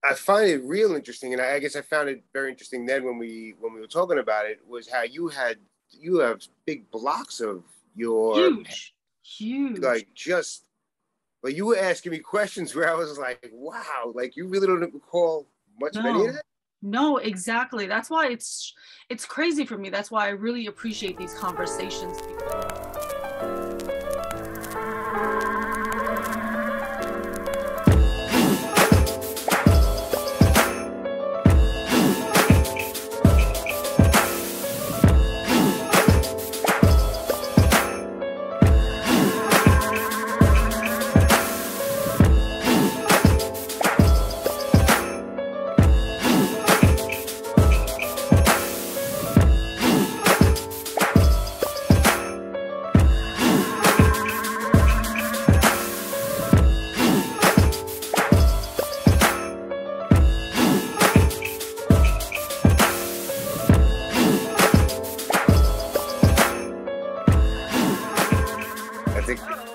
I find it real interesting, and I guess I found it very interesting then when we were talking about it, was how you have big blocks of your Huge. just. But you were asking me questions where I was like, wow, like you really don't recall much of any of that? No, exactly. That's why it's crazy for me. That's why I really appreciate these conversations.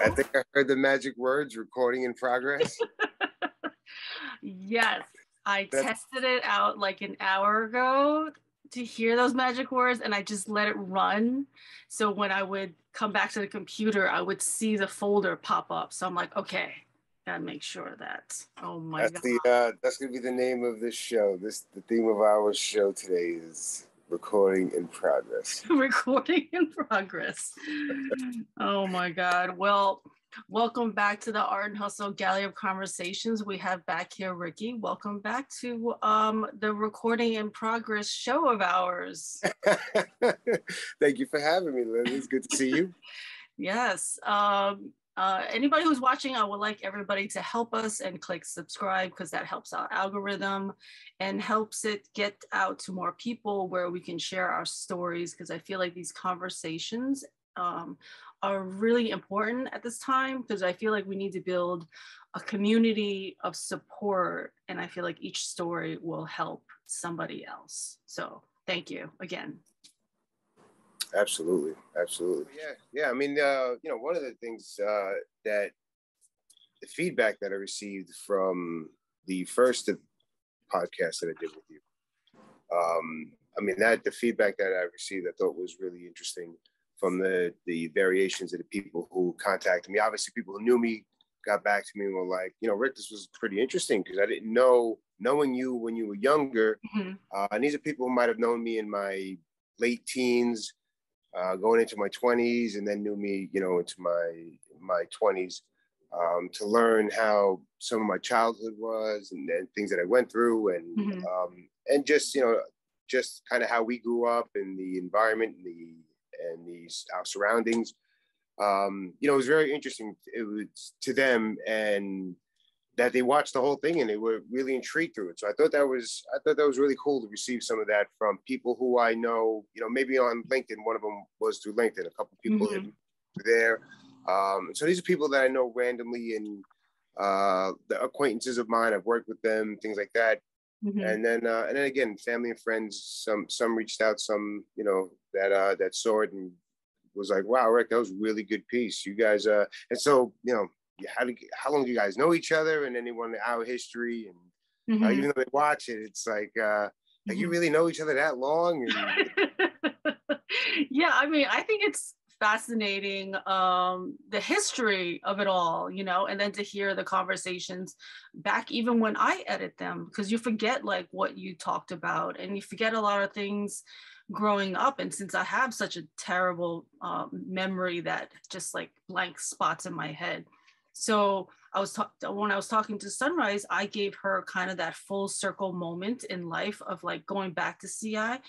I think I heard the magic words, recording in progress. Yes, I tested it out like an hour ago to hear those magic words, and I just let it run. So when I would come back to the computer, I would see the folder pop up. So I'm like, okay, gotta make sure that. Oh my God. That's gonna be the name of this show. The theme of our show today is recording in progress. Recording in progress. Oh my God. Well, welcome back to the Art and Hustle Gallery of Conversations. We have back here Ricky. Welcome back to the recording in progress show of ours. Thank you for having me, Linda. It's good to see you. Yes. Anybody who's watching, I would like everybody to help us and click subscribe, because that helps our algorithm and helps it get out to more people where we can share our stories, because I feel like these conversations are really important at this time, because I feel like we need to build a community of support, and I feel like each story will help somebody else. So thank you again. Absolutely. Yeah. I mean, one of the things that the feedback that I received from the first podcast that I did with you, the feedback that I received, I thought was really interesting from the variations of the people who contacted me. Obviously, people who knew me got back to me and were like, Rick, this was pretty interesting, because I didn't knowing you when you were younger. Mm-hmm. And these are people who might have known me in my late teens, going into my 20s, and then knew me, into my 20s, to learn how some of my childhood was, and things that I went through, and Mm-hmm. And just just kind of how we grew up in the environment and our surroundings. It was very interesting. It was to them, and that they watched the whole thing and they were really intrigued through it. So I thought that was really cool to receive some of that from people who I know, maybe on LinkedIn. One of them was through LinkedIn. A couple of people Mm-hmm. there. So these are people that I know randomly, and the acquaintances of mine. I've worked with them, things like that. Mm-hmm. And then again, family and friends. Some reached out. Some that saw it and was like, "Wow, Rick, that was a really good piece. You guys." And so how long do you guys know each other? And then they want our history, and Mm-hmm. even though they watch it, it's like you really know each other that long? Yeah, I mean, I think it's fascinating, the history of it all, and then to hear the conversations back even when I edit them, because you forget like what you talked about, and you forget a lot of things growing up. And since I have such a terrible memory that just like blank spots in my head, so when I was talking to Sunrise, I gave her kind of that full circle moment in life of like going back to CI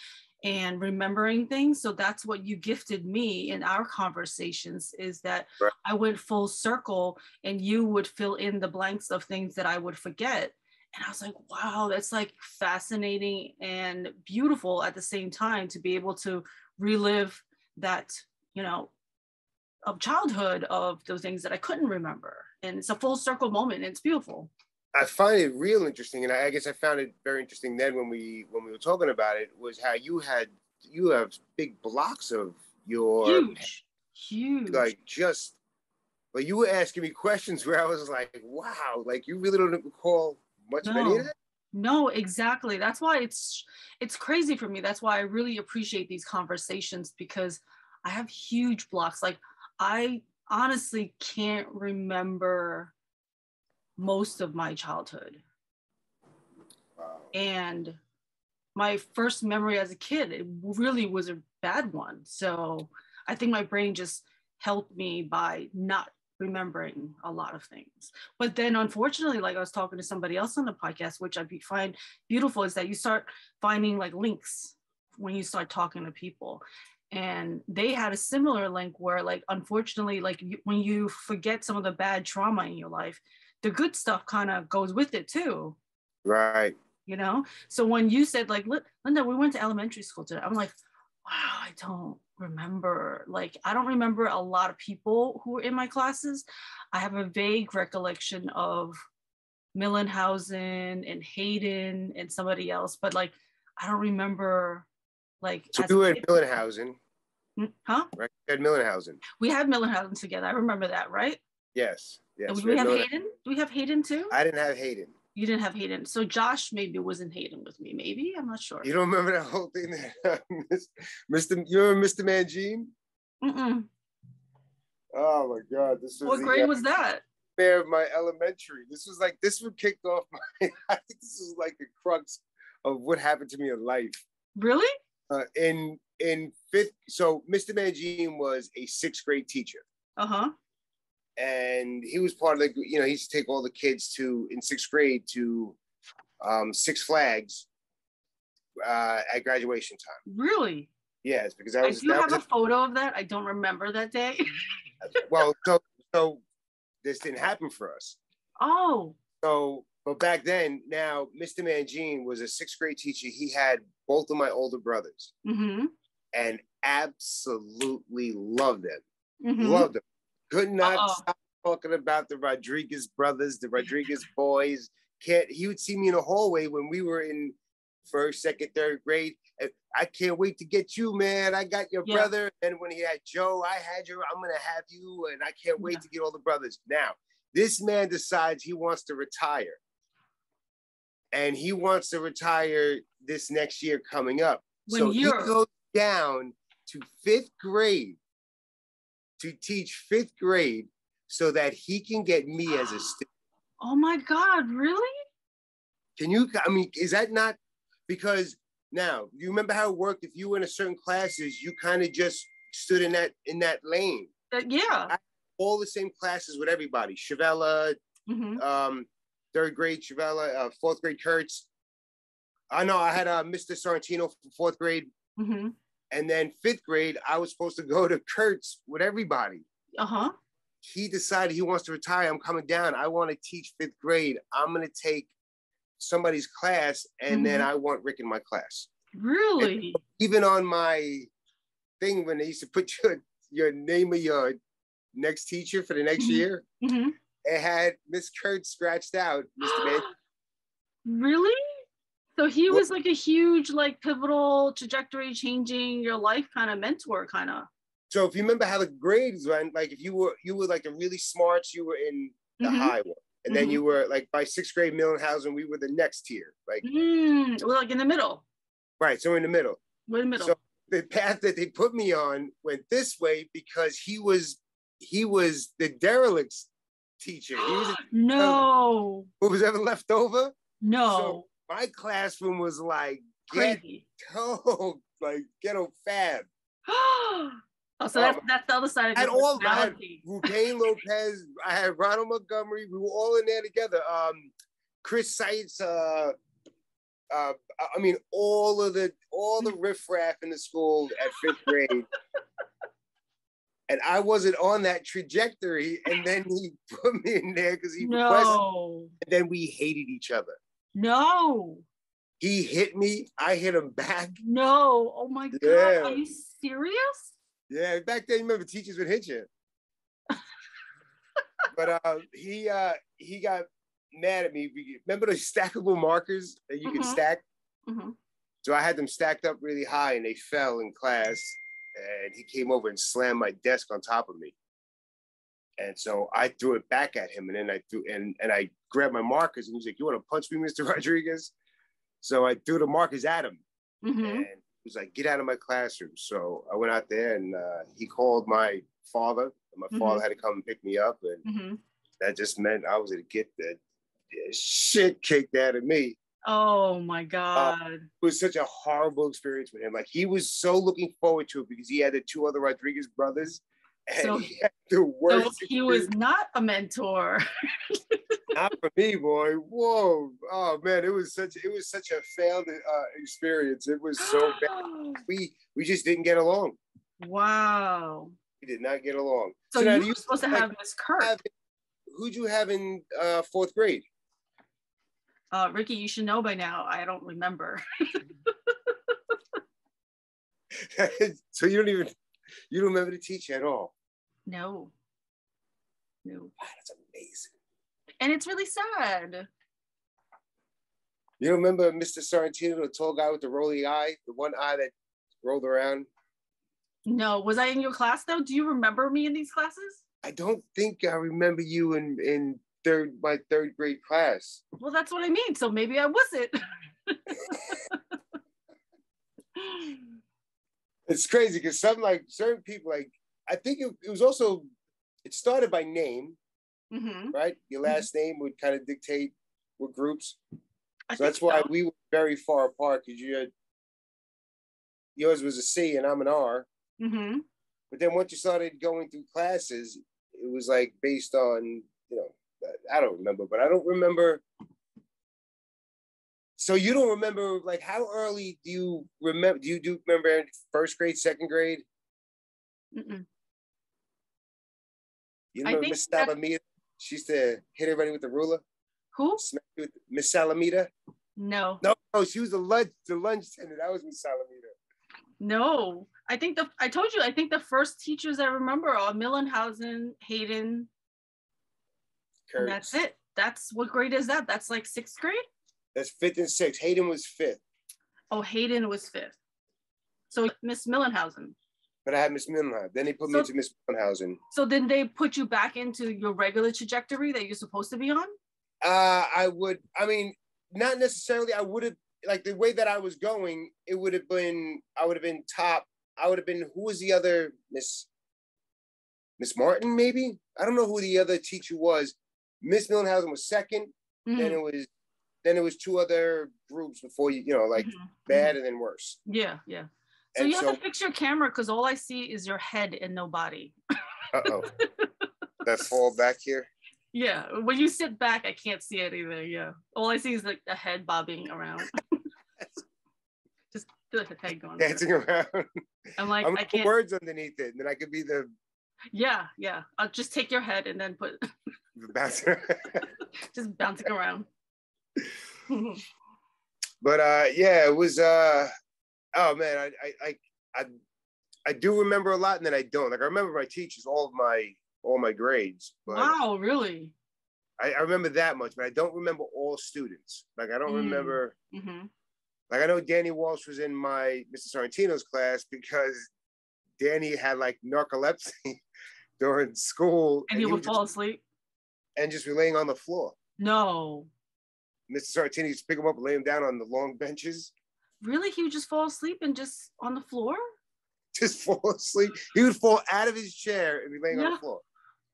and remembering things. So that's what you gifted me in our conversations, is that Right. I went full circle and you would fill in the blanks of things that I would forget. And I was like, wow, that's like fascinating and beautiful at the same time, to be able to relive that, of childhood, of those things that I couldn't remember. And it's a full circle moment, and it's beautiful. I find it real interesting, and I guess I found it very interesting then when we were talking about it, was how you have big blocks of your huge, like just. But you were asking me questions where I was like, wow, like you really don't recall much of any of that? No, exactly. That's why it's crazy for me. That's why I really appreciate these conversations, because I have huge blocks. Like, I honestly can't remember most of my childhood. Wow. And my first memory as a kid, it really was a bad one. So I think my brain just helped me by not remembering a lot of things. But then unfortunately, like I was talking to somebody else on the podcast, which I find beautiful, is that you start finding like links when you start talking to people. And they had a similar link where, like, unfortunately, like when you forget some of the bad trauma in your life, the good stuff kind of goes with it too. Right. You know? So when you said, like, Linda, we went to elementary school today, I'm like, wow, I don't remember. Like, I don't remember a lot of people who were in my classes. I have a vague recollection of Millenhausen and Hayden and somebody else, but like, I don't remember, like, So as we a were at kid. Millenhausen. Huh? Right? At Millenhausen. We had Millenhausen together. I remember that, right? Yes. Yes. Do we have Hayden? Do we have Hayden too? I didn't have Hayden. You didn't have Hayden. So Josh maybe was in Hayden with me. Maybe. I'm not sure. You don't remember that whole thing that you remember Mr. Mangine? Mm-mm. Oh my God. This was What grade was that? Mayor of my elementary. This was kicked off my I think this is like the crux of what happened to me in life. Really? In fifth, so Mr. Mangine was a sixth grade teacher. Uh-huh. And he was part of the, he used to take all the kids in sixth grade to Six Flags at graduation time. Really? Yes, because I do have a photo of that. I don't remember that day. Well, so this didn't happen for us. Oh. So, but back then, now Mr. Mangine was a sixth grade teacher. He had both of my older brothers, and absolutely loved them. Loved them. Could not stop talking about the Rodriguez brothers, the Rodriguez boys. He would see me in the hallway when we were in first, second, third grade. And I can't wait to get you, man. I got your brother. And when he had Joe, I had you. I'm going to have you. And I can't wait to get all the brothers. Now, this man decides he wants to retire. And he wants to retire this next year coming up. He goes down to fifth grade to teach fifth grade so that he can get me as a student. Oh my God, really? Is that not, because now, you remember how it worked? If you were in a certain classes, you kind of just stood in that lane. Yeah. I had all the same classes with everybody. Chavella, third grade Chavella, fourth grade Kurtz. I had Mr. Sorrentino for fourth grade. And then fifth grade, I was supposed to go to Kurtz with everybody. He decided he wants to retire. I'm coming down. I want to teach fifth grade. I'm going to take somebody's class, and then I want Rick in my class. Really? And even on my thing, when they used to put your name of your next teacher for the next year, it had Miss Kurtz scratched out, Mr. Man. Really? So he was like a huge, like, pivotal trajectory changing your life kind of mentor, kind of. So if you remember how the grades went, like if you were like the really smarts, you were in the high one. And then you were like, by sixth grade Millenhausen, we were the next tier. Like, we're like in the middle. Right. So we're in the middle. We're in the middle. So the path that they put me on went this way because he was the derelict's teacher. He was no. Who was ever left over? No. So my classroom was like crazy. Ghetto fab. Oh, so that's the other side of the personality. I had Rupain Lopez, I had Ronald Montgomery, we were all in there together. Chris Seitz, all the riffraff in the school at fifth grade. And I wasn't on that trajectory. And then he put me in there because he requested. And then we hated each other. No. He hit me. I hit him back. No. Oh my God. Are you serious? Yeah. Back then, remember, teachers would hit you. But he got mad at me. Remember the stackable markers that you could stack? So I had them stacked up really high and they fell in class. And he came over and slammed my desk on top of me. And so I threw it back at him. And then I grabbed my markers and he was like, "You want to punch me, Mr. Rodriguez?" So I threw the markers at him, Mm-hmm. and he was like, "Get out of my classroom." So I went out there, and he called my father. And my father had to come and pick me up, and that just meant I was going to get the shit kicked out of me. Oh my God. It was such a horrible experience with him. Like, he was so looking forward to it because he had the 2 other Rodriguez brothers, and So he had the worst. So he was not a mentor. Not for me, boy. Whoa. Oh man, it was such a failed experience. It was so bad. We just didn't get along. Wow. We did not get along. So you were supposed to have Miss Kirk. Who'd you have in 4th grade? Ricky, you should know by now. I don't remember. So you don't remember the teacher at all? No. Wow, that's amazing. And it's really sad. You don't remember Mr. Sorrentino, the tall guy with the rolling eye, the one eye that rolled around? No. Was I in your class though? Do you remember me in these classes? I don't think I remember you in my 3rd grade class. Well, that's what I mean. So maybe I wasn't. It's crazy because certain people, like, I think it was also, it started by name. Right? Your last name would kind of dictate what groups. So that's why we were very far apart, because yours was a C and I'm an R. But then once you started going through classes, it was like based on, I don't remember, but I don't remember. So you don't remember, like, how early do you remember? Do you remember 1st grade, 2nd grade? You remember Miss Salamita? She used to hit everybody with the ruler. Who? Miss Salamita? No. No, she was the lunch attendant. That was Miss Salamita. No. I think the first teachers I remember are Millenhausen, Hayden. And that's it. What grade is that? That's like 6th grade? That's 5th and 6th. Hayden was 5th. Oh, Hayden was 5th. So Miss Millenhausen. But I had Miss Millenhausen. Then they put me into Miss Millenhausen. So then they put you back into your regular trajectory that you're supposed to be on? Not necessarily. I would have, like, the way that I was going, I would have been top. I would have been, who was the other Miss Martin, maybe? I don't know who the other teacher was. Miss Millenhausen was 2nd. Then it was 2 other groups before bad and then worse. Yeah. So you have to fix your camera because all I see is your head and no body. Uh-oh. That fall back here? Yeah. When you sit back, I can't see it either. Yeah. All I see is like a head bobbing around. Just the head going. Dancing around. I'm like, I'm I can't. Put words underneath it, and then I could be the. Yeah. I'll just take your head and then put. Bouncing. Just bouncing around. But it was. Oh man, I do remember a lot, and then I don't. Like, I remember my teachers, all my grades. But wow, really? I remember that much, but I don't remember all students. Like, I don't remember. Like, I know Danny Walsh was in my Mr. Sorrentino's class because Danny had like narcolepsy during school, and he would fall asleep and just be laying on the floor. No. Mr. Sorrentino used to pick him up and lay him down on the long benches. Really? He would just fall asleep and just on the floor? Just fall asleep. He would fall out of his chair and be laying on the floor.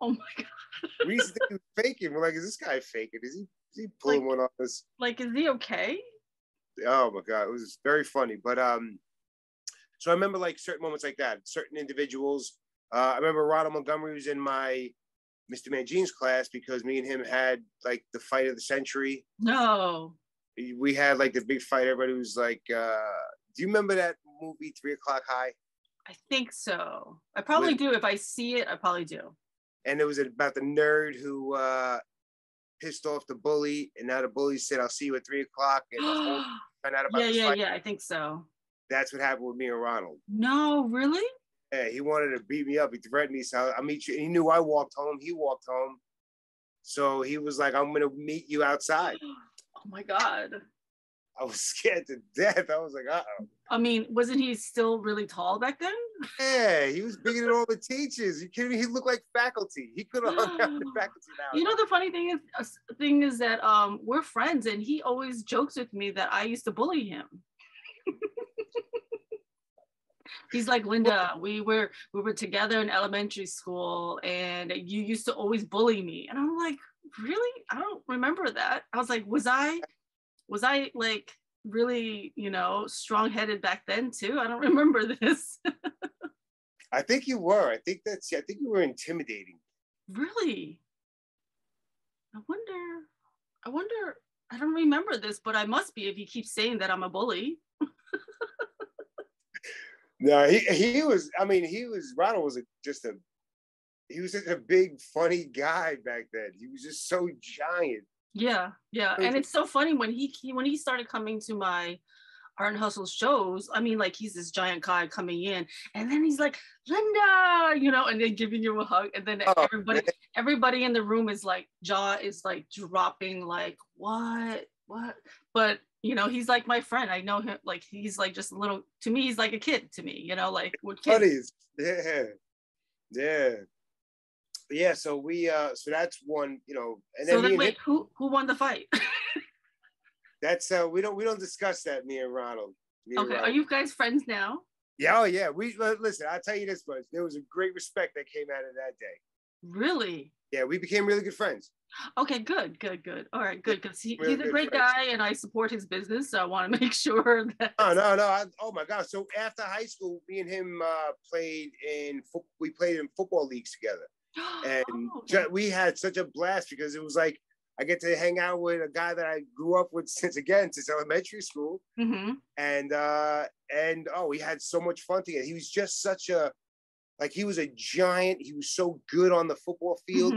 Oh my God. We used to think he was faking. We're like, is this guy faking? Is he pulling one off us? Like, is he okay? Oh my God. It was very funny. But so I remember like certain moments like that, certain individuals. I remember Ronald Montgomery was in my Mr. Mangine's class because me and him had like the fight of the century. No. We had like the big fight. Everybody was like, do you remember that movie 3 O'Clock High? I think so. I probably do. If I see it, I probably do. And it was about the nerd who pissed off the bully, and now the bully said, "I'll see you at 3 o'clock." And the whole found out about the fight. Yeah. I think so. That's what happened with me and Ronald. No, really? Yeah, he wanted to beat me up. He threatened me, so I'll meet you. And he knew I walked home. He walked home. So he was like, "I'm going to meet you outside." Oh my God. I was scared to death. I was like, uh-oh. I mean, wasn't he still really tall back then? Yeah, he was bigger than all the teachers. You kidding me? He looked like faculty. He could have hung out in the faculty now. You know, the funny thing is that we're friends, and he always jokes with me that I used to bully him. He's like, Linda, we were together in elementary school, and you used to always bully me. And I'm like, really? I don't remember that. I was like, was I like really, you know, strong-headed back then too? I don't remember this. I think you were. I think you were intimidating. Really? I wonder, I don't remember this, but I must be if he keeps saying that I'm a bully. No, he was, I mean, Ronald was he was such a big, funny guy back then. He was just so giant. Yeah. And it's so funny when he started coming to my Art and Hustle shows. I mean, like, he's this giant guy coming in, and then he's like, Linda, you know, and then giving you a hug, and then everybody in the room is like, jaw is like dropping, like, what? But you know, he's like my friend. I know him, like, he's like just a little, to me, he's like a kid to me, you know, like we're kids. Buddies. Yeah. So we so that's one, you know, and then so then wait, who won the fight? That's we don't discuss that, me and Ronald. Okay, are you guys friends now? Yeah, oh yeah. We listen, I'll tell you this much. There was a great respect that came out of that day. Really? Yeah, we became really good friends. Okay, good. All right, good. Because he's a great guy, and I support his business, so I want to make sure that. No. Oh my God! So after high school, me and him played in football leagues together, and we had such a blast because it was like I get to hang out with a guy that I grew up with since elementary school, and we had so much fun together. He was just he was a giant. He was so good on the football field.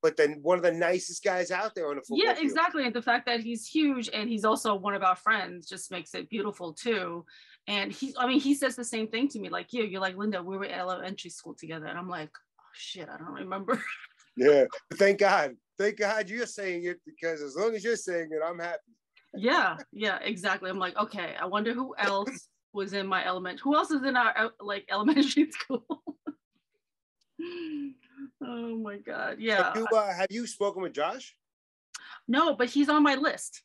But then one of the nicest guys out there on the football field. Yeah, exactly. And the fact that he's huge and he's also one of our friends just makes it beautiful too. And he says the same thing to me, like, you're like, Linda, we were in elementary school together. And I'm like, oh shit, I don't remember. Yeah, thank God you're saying it, because as long as you're saying it, I'm happy. Yeah, exactly. I'm like, okay, I wonder who else was in my who else is in our like elementary school? Oh my God. Yeah. Have you spoken with Josh? No, but he's on my list.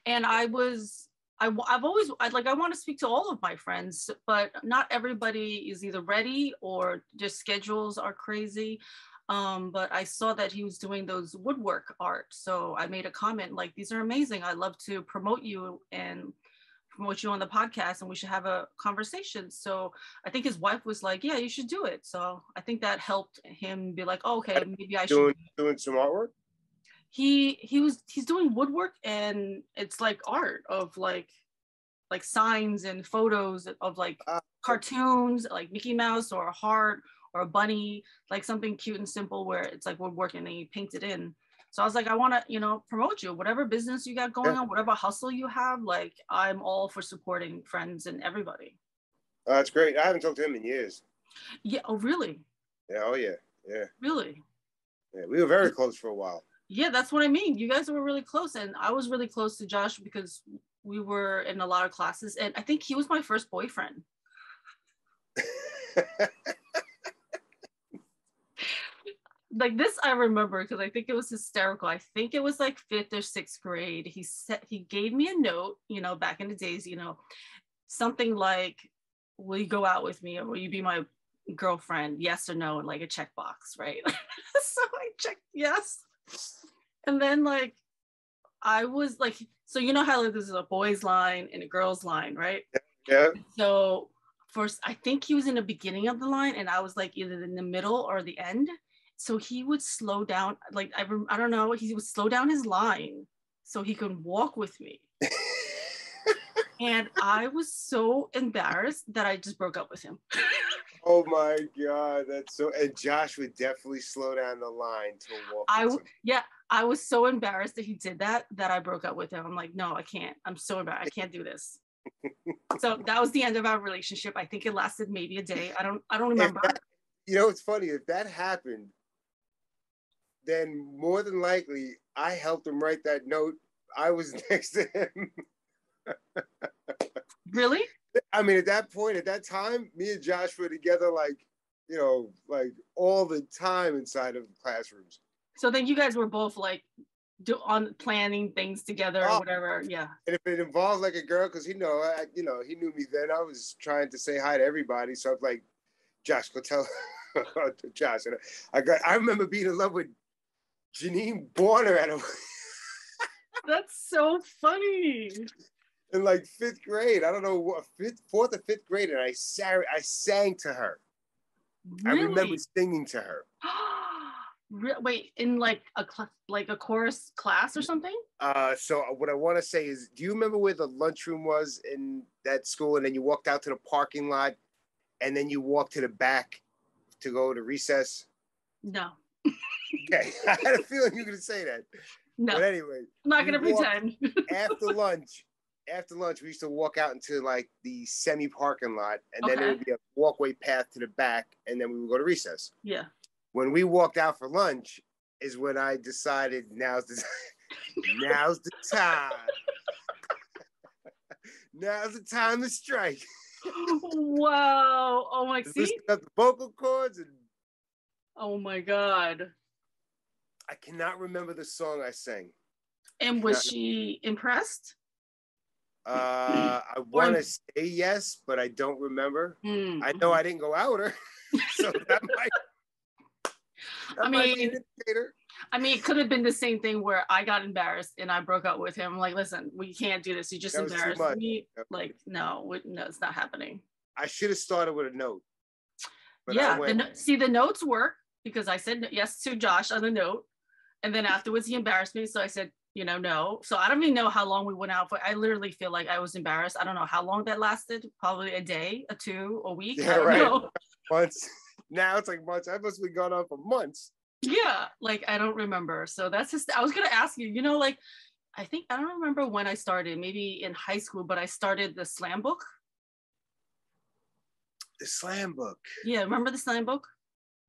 And I've always I want to speak to all of my friends, but not everybody is either ready or their schedules are crazy. But I saw that he was doing those woodwork art. So I made a comment like, these are amazing. I'd love to promote you on the podcast, and we should have a conversation. So I think his wife was like, yeah, you should do it. So I think that helped him be like, oh, okay, maybe I should. Doing some artwork? He's doing woodwork, and it's like art of like signs and photos of like cartoons, like Mickey Mouse or a heart or a bunny, like something cute and simple where it's like woodwork and then you paint it in. So I was like, I want to, you know, promote you, whatever business you got going on, whatever hustle you have, like I'm all for supporting friends and everybody. Oh, that's great. I haven't talked to him in years. Yeah. Oh, really? Yeah. Oh, yeah. Yeah. Really? Yeah. We were very close for a while. Yeah, that's what I mean. You guys were really close, and I was really close to Josh because we were in a lot of classes, and I think he was my first boyfriend. Like this, I remember because I think it was hysterical. I think it was like 5th or 6th grade. He gave me a note, you know, back in the days, you know, something like, will you go out with me, or will you be my girlfriend? Yes or no, and like a checkbox, right? So I checked yes. And then like, I was like, so you know how like, this is a boys line and a girls line, right? Yeah. So first, I think he was in the beginning of the line, and I was like either in the middle or the end. So he would slow down, like, I don't know, he would slow down his line so he could walk with me. And I was so embarrassed that I just broke up with him. Oh my God, that's so, and Josh would definitely slow down the line to walk. Yeah, I was so embarrassed that he did that I broke up with him. I'm like, no, I can't. I'm so embarrassed. I can't do this. So that was the end of our relationship. I think it lasted maybe a day. I don't remember. You know, it's funny, if that happened, then more than likely I helped him write that note I was next to him. Really? I mean, at that point, at that time, me and Josh were together like, like all the time inside of classrooms. So then you guys were both like on planning things together or whatever. Yeah. And if it involved like a girl, because he knew me then. I was trying to say hi to everybody. So I was like, Josh, go tell Josh. And I remember being in love with Janine Borner at a That's so funny. in like 5th grade. I don't know what 4th or 5th grade, and I sang to her. Really? I remember singing to her. Wait, in like a chorus class or something? So what I want to say is, do you remember where the lunchroom was in that school, and then you walked out to the parking lot, and then you walked to the back to go to recess? No. Okay, I had a feeling you were gonna say that. No. But anyway, I'm not gonna pretend. After lunch, we used to walk out into like the semi parking lot, and then there would be a walkway path to the back, and then we would go to recess. Yeah. When we walked out for lunch is when I decided now's the time. Now's the time to strike. Wow. Oh my, see? Listen up the vocal cords and oh my God. I cannot remember the song I sang. And was she impressed? I want to say yes, but I don't remember. I know I didn't go out her, so that might be an indicator. I mean, it could have been the same thing where I got embarrassed and I broke up with him. I'm like, listen, we can't do this. You just embarrassed me. Like, no, it's not happening. I should have started with a note. Yeah, the notes work because I said yes to Josh on the note. And then afterwards he embarrassed me. So I said, no. So I don't even know how long we went out for. I literally feel like I was embarrassed. I don't know how long that lasted. Probably a day, a 2, a week. Yeah, right. Know. Months. Now it's like months. I must have been gone on for months. Yeah, like I don't remember. So that's just, I was gonna ask you, like, I don't remember when I started, maybe in high school, but I started the slam book. The slam book. Yeah, remember the slam book?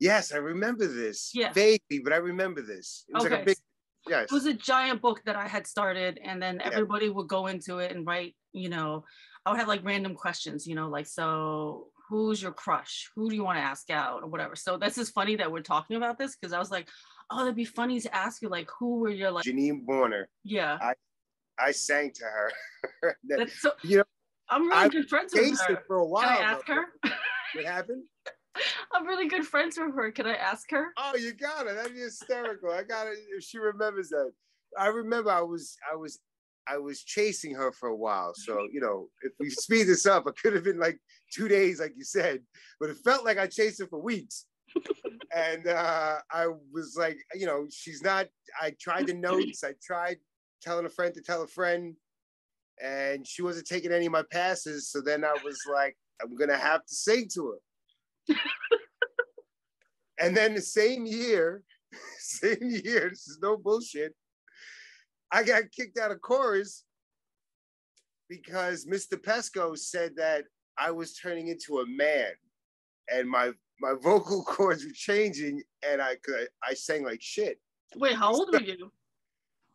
Yes, I remember this. Yeah. Vaguely, but I remember this. It was like a big, yes. It was a giant book that I had started, and then everybody would go into it and write, I would have like random questions, like, so who's your crush? Who do you want to ask out or whatever? So this is funny that we're talking about this because I was like, oh, that'd be funny to ask you, like, who were your like Janine Borner. Yeah. I sang to her. That's so, I'm really good friends with her. For a while. Can I ask her? What happened? I'm really good friends with her. Can I ask her? Oh, you got it. That'd be hysterical. I got it if she remembers that. I remember I was chasing her for a while. So, if we speed this up, it could have been like 2 days, like you said, but it felt like I chased her for weeks. And I was like, she's not, I tried the notes. I tried telling a friend to tell a friend, and she wasn't taking any of my passes. So then I was like, I'm going to have to sing to her. And then the same year, this is no bullshit, I got kicked out of chorus because Mr. Pesco said that I was turning into a man and my vocal cords were changing and I sang like shit. Wait, how old were you?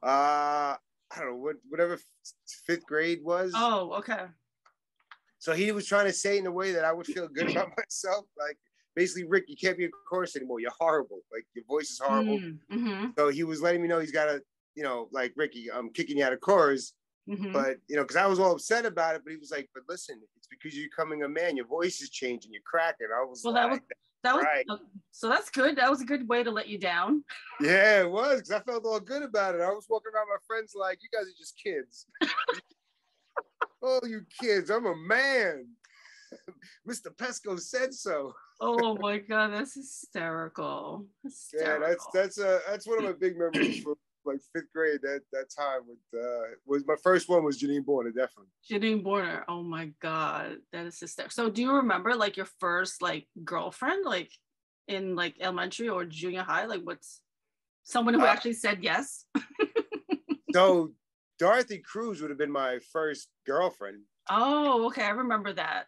I don't know, whatever 5th grade was. Oh, okay. So he was trying to say it in a way that I would feel good about myself. Like, basically, Rick, you can't be a chorus anymore. You're horrible. Like, your voice is horrible. Mm-hmm. So he was letting me know he's got to, like, Ricky, I'm kicking you out of chorus. Mm-hmm. But, because I was all upset about it. But he was like, but listen, it's because you're becoming a man. Your voice is changing. You're cracking. I was that was right. So that's good. That was a good way to let you down. Yeah, it was, because I felt all good about it. I was walking around my friends like, you guys are just kids. Oh, you kids, I'm a man. Mr. Pesco said so. Oh my God, that's hysterical. Yeah, that's one of my big memories from like 5th grade. That time was my first one was Janine Borner, definitely. Janine Borner. Oh my God, that is hysterical. So do you remember like your first like girlfriend, like in like elementary or junior high? Like what's someone who actually said yes? So Dorothy Cruz would have been my first girlfriend. Oh, okay. I remember that.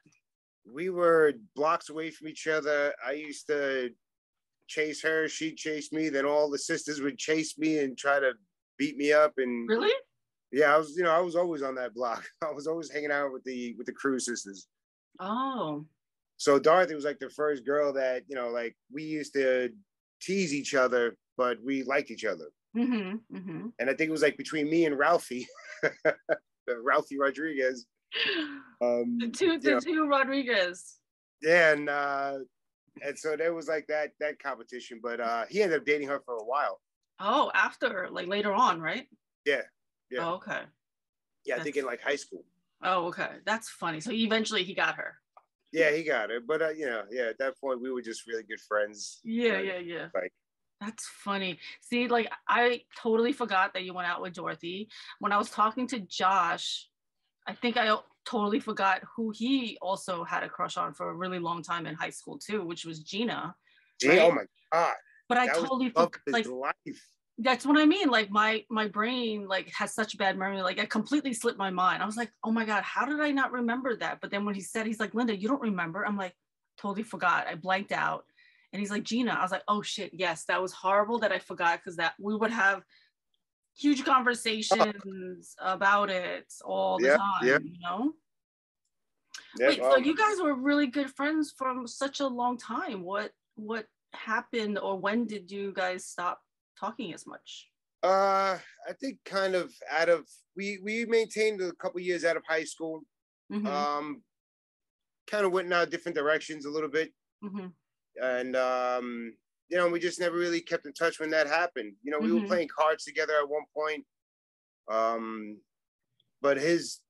We were blocks away from each other. I used to chase her. She'd chase me. Then all the sisters would chase me and try to beat me up. And really? Yeah, I was always on that block. I was always hanging out with the Cruz sisters. Oh. So Dorothy was like the first girl that, like we used to tease each other, but we liked each other. Mm-hmm, mm-hmm. And I think it was like between me and Ralphie, Ralphie Rodriguez. The two Rodriguez. Yeah, and so there was like that competition, but he ended up dating her for a while. Oh, after, like later on, right? Yeah. Oh, okay. Yeah, I think in like high school. Oh, okay. That's funny. So eventually he got her. Yeah, he got her. But at that point we were just really good friends. Yeah. Like, that's funny. See, like I totally forgot that you went out with Dorothy. When I was talking to Josh, I think I totally forgot who he also had a crush on for a really long time in high school too, which was Gina. Right? Oh my God. But I totally forgot. Like, life. That's what I mean. Like my brain like has such bad memory. Like I completely slipped my mind. I was like, oh my God, how did I not remember that? But then when he said, he's like, Linda, you don't remember? I'm like, totally forgot. I blanked out. And he's like, Gina. I was like, oh shit, yes, that was horrible that I forgot, because that we would have huge conversations about it all the time, you know? Yeah, wait, so you guys were really good friends from such a long time. What happened, or when did you guys stop talking as much? I think kind of we maintained a couple years out of high school. Mm-hmm. Kind of went in our different directions a little bit. Mm-hmm. And we just never really kept in touch when that happened. We were playing cards together at one point. But his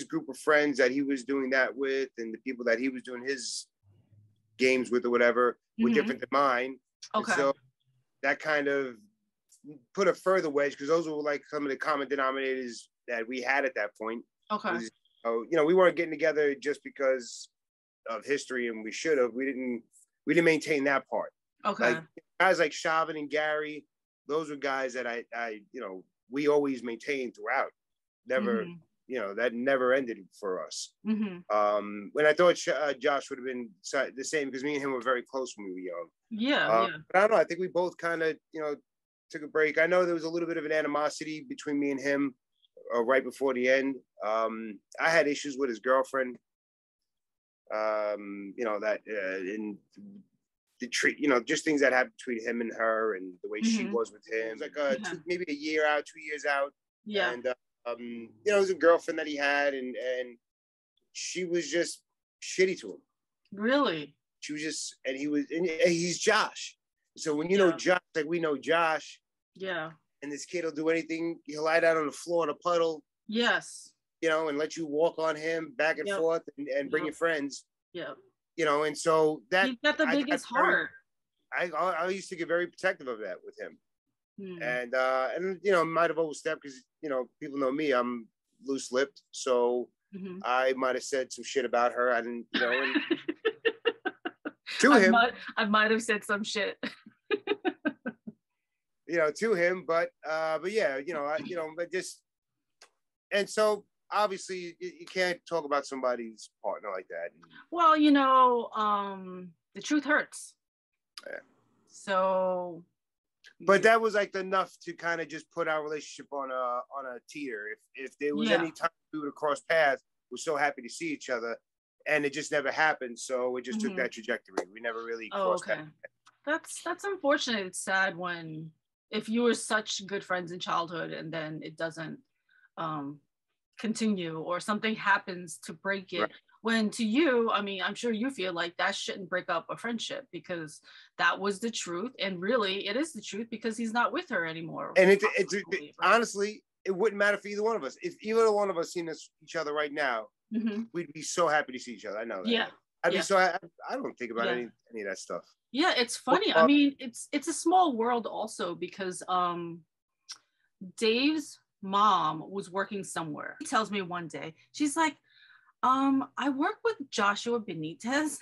group of friends that he was doing that with, and the people that he was doing his games with or whatever, were different than mine. Okay. And so that kind of put a further wedge, because those were like some of the common denominators that we had at that point. Okay. We weren't getting together just because of history, and we should have. We didn't maintain that part. Okay. Like guys like Shavin and Gary, those were guys that I we always maintained throughout. Never, that never ended for us. Mm-hmm. When I thought Josh would have been the same, because me and him were very close when we were young. Yeah. But I don't know. I think we both kind of, took a break. I know there was a little bit of an animosity between me and him right before the end. I had issues with his girlfriend. In the treat, just things that happened between him and her, and the way she was with him. It was like maybe a year out, 2 years out. Yeah. And it was a girlfriend that he had, and she was just shitty to him. Really? She was just, and he's Josh. So when you know Josh, like we know Josh. Yeah. And this kid will do anything. He'll lie down on the floor in a puddle. Yes. And let you walk on him back and forth, and bring your friends. Yeah. And so that he's got the biggest heart. I used to get very protective of that with him. And might have overstepped, because people know me, I'm loose-lipped, so I might have said some shit about her. I didn't, to him. I might have said some shit. To him, but yeah, but just, and so obviously you can't talk about somebody's partner like that. Well, the truth hurts. Yeah. So. But that was like enough to kind of just put our relationship on a teeter. If there was any time we would have crossed paths, we're so happy to see each other, and it just never happened. So it just took that trajectory. We never really crossed paths. That's unfortunate. It's sad if you were such good friends in childhood and then it doesn't continue, or something happens to break it. Right. When to you, I mean, I'm sure you feel like that shouldn't break up a friendship, because that was the truth. And really, it is the truth, because he's not with her anymore. And honestly, it wouldn't matter for either one of us. If either one of us seen each other right now, we'd be so happy to see each other. I know that. Yeah. I'd be so I don't think about any of that stuff. Yeah, it's funny. I mean, it's a small world also, because Dave's mom was working somewhere. He tells me one day, she's like, I work with Joshua Benitez.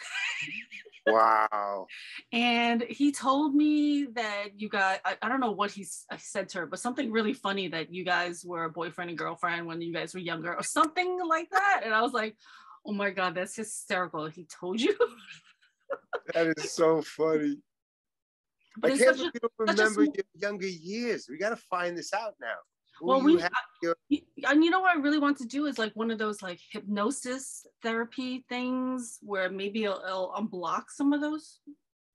Wow. And he told me that you guys, I don't know what I said to her, but something really funny, that you guys were boyfriend and girlfriend when you guys were younger, or something like that. And I was like, oh my God, that's hysterical. He told you? That is so funny. But I can't believe you don't remember your younger years. We got to find this out now. Who Well, you have your, and you know what I really want to do is like one of those like hypnosis therapy things where maybe it'll unblock some of those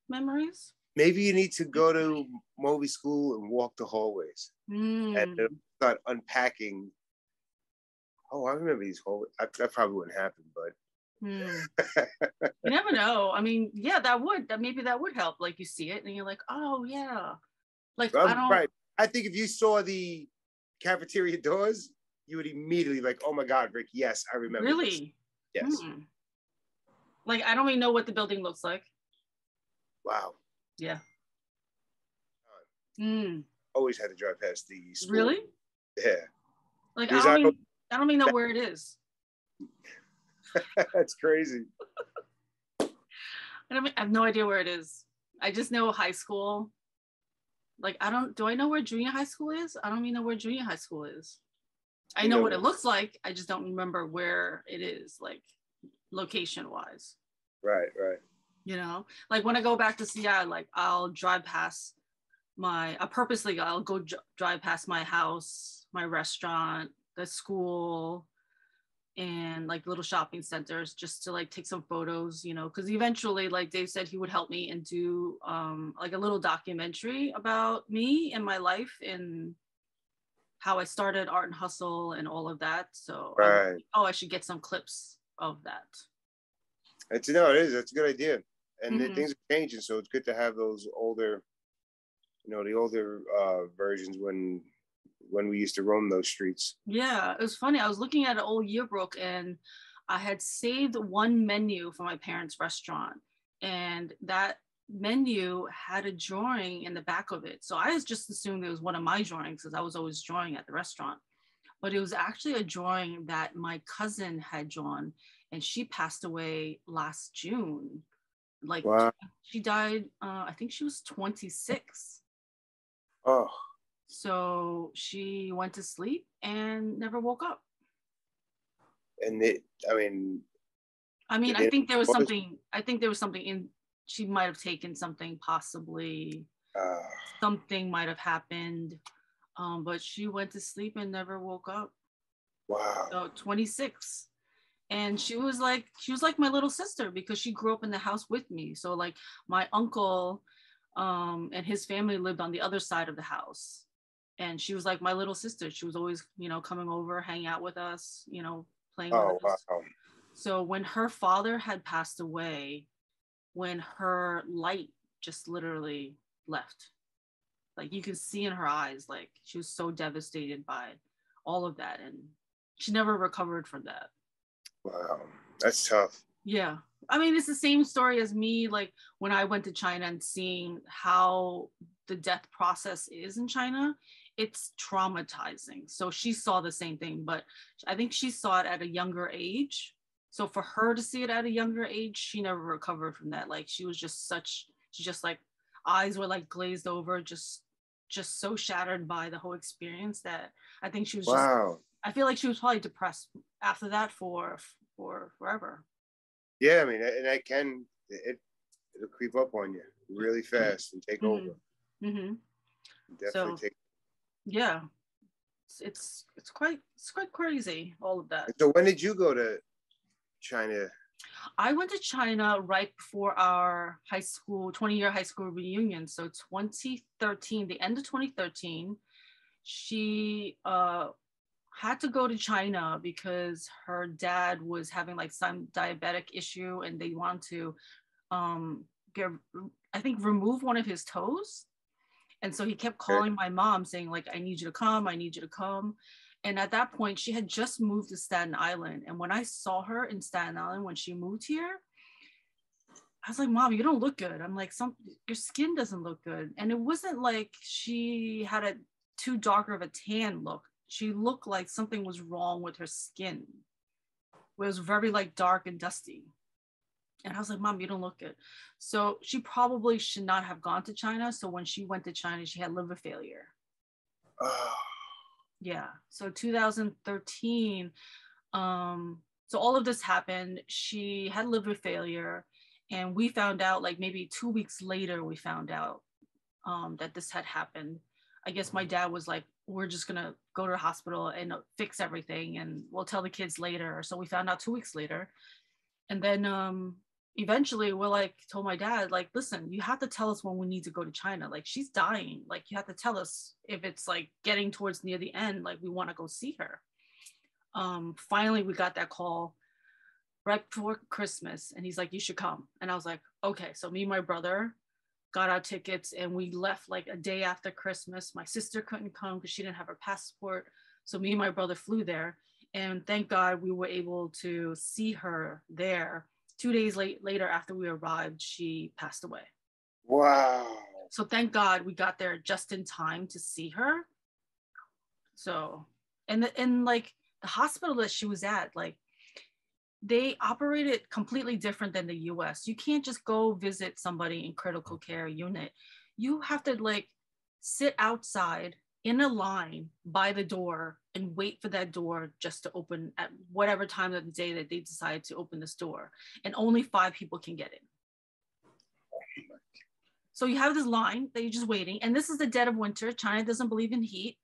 memories. maybe you need to go to movie school and walk the hallways and start unpacking. Oh, I remember these hallways. That probably wouldn't happen, but you never know. I mean, yeah, maybe that would help. Like you see it and you're like, oh yeah. Like I don't. Right. I think if you saw the cafeteria doors, you would immediately like, oh my God, Rick, yes, I remember. Really? This. Yes. Like I don't even know what the building looks like. Wow. Yeah. Always had to drive past the school. Really? Yeah. Like I don't even know where it is. That's crazy. I have no idea where it is. I just know high school. Like do I know where junior high school is? I don't even know where junior high school is. I know what it looks like. I just don't remember where it is, like location wise. Right. You know, like when I go back to Seattle, like I'll drive past I'll go drive past my house, my restaurant, the school, and like little shopping centers just to like take some photos, you know, because eventually like Dave said he would help me and do like a little documentary about me and my life and how I started Art and Hustle and all of that. So I should get some clips of that. It is. That's a good idea. And things are changing, so it's good to have those older, you know, the older versions when we used to roam those streets. Yeah, it was funny. I was looking at an old yearbook and I had saved one menu for my parents' restaurant, and that menu had a drawing in the back of it. So I just assumed it was one of my drawings because I was always drawing at the restaurant. But it was actually a drawing that my cousin had drawn, and she passed away last June. Like she died, I think she was 26. Oh. So she went to sleep and never woke up. And I think there was something. I think there was something in. She might have taken something, possibly. Something might have happened, but she went to sleep and never woke up. Wow. So 26, and she was like my little sister because she grew up in the house with me. So like my uncle, and his family lived on the other side of the house. And she was like my little sister. She was always, you know, coming over, hanging out with us, you know, playing with us. Wow. So when her father had passed away, when her light just literally left, like you could see in her eyes, like she was so devastated by all of that. And she never recovered from that. Wow, that's tough. Yeah. I mean, it's the same story as me, like when I went to China and seeing how the death process is in China. It's traumatizing. So she saw the same thing, but I think she saw it at a younger age. So for her to see it at a younger age, she never recovered from that. Like she was just like eyes were like glazed over, just so shattered by the whole experience that I think she was I feel like she was probably depressed after that for forever. Yeah, I mean, and it'll creep up on you really fast and take over. Definitely take. Yeah, it's quite crazy, all of that. So when did you go to China? I went to China right before our 20-year high school reunion. So 2013, the end of 2013, she had to go to China because her dad was having like some diabetic issue and they wanted to remove one of his toes. And so he kept calling my mom saying like, I need you to come. And at that point, she had just moved to Staten Island. And when I saw her in Staten Island, when she moved here, I was like, Mom, you don't look good. I'm like, your skin doesn't look good. And it wasn't like she had a too darker of a tan look. She looked like something was wrong with her skin. It was very like dark and dusty. And I was like, Mom, you don't look good. So she probably should not have gone to China. So when she went to China, she had liver failure. Oh. Yeah. So 2013. So all of this happened. She had liver failure. And we found out like maybe 2 weeks later, we found out that this had happened. I guess my dad was like we're just gonna go to the hospital and fix everything, and we'll tell the kids later. So we found out 2 weeks later. And then eventually we're like, told my dad, like, listen, you have to tell us when we need to go to China. Like, she's dying. Like, you have to tell us if it's like getting towards near the end, like we want to go see her. Finally, we got that call right before Christmas, and he's like, you should come. And I was like, okay. So me and my brother got our tickets, and we left like a day after Christmas. My sister couldn't come because she didn't have her passport. So me and my brother flew there, and thank God we were able to see her there. 2 days later after we arrived, she passed away. Wow. So thank God we got there just in time to see her. So, and like the hospital that she was at, like, they operated completely different than the US. You can't just go visit somebody in critical care unit. You have to like sit outside in a line by the door and wait for that door just to open at whatever time of the day that they decide to open this door. And only 5 people can get in. So you have this line that you're just waiting. And this is the dead of winter. China doesn't believe in heat.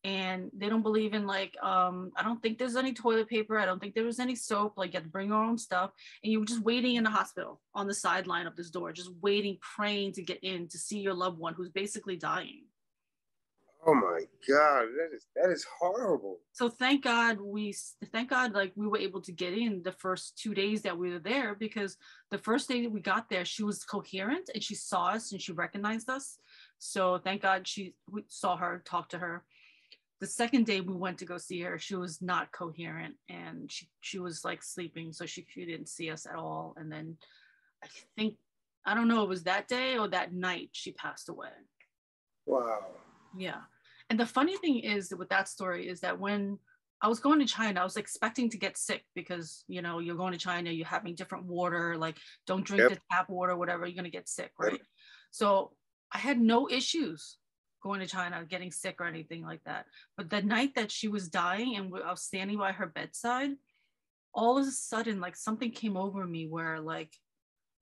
And they don't believe in like, I don't think there's any toilet paper. I don't think there was any soap. Like, you have to bring your own stuff. And you were just waiting in the hospital on the sideline of this door, just waiting, praying to get in to see your loved one who's basically dying. Oh my God, that is horrible. So thank God like we were able to get in the first 2 days that we were there, because the first day that we got there, she was coherent and she saw us and she recognized us. So thank God we saw her, talked to her. The second day we went to go see her, she was not coherent and she was like sleeping, so she didn't see us at all. And then I don't know, it was that day or that night she passed away. Wow. Yeah. And the funny thing is with that story is that when I was going to China, I was expecting to get sick because, you know, you're going to China, you're having different water, like don't drink the tap water, whatever, you're going to get sick, right? Yep. So I had no issues going to China, getting sick or anything like that. But the night that she was dying and I was standing by her bedside, all of a sudden, like something came over me where like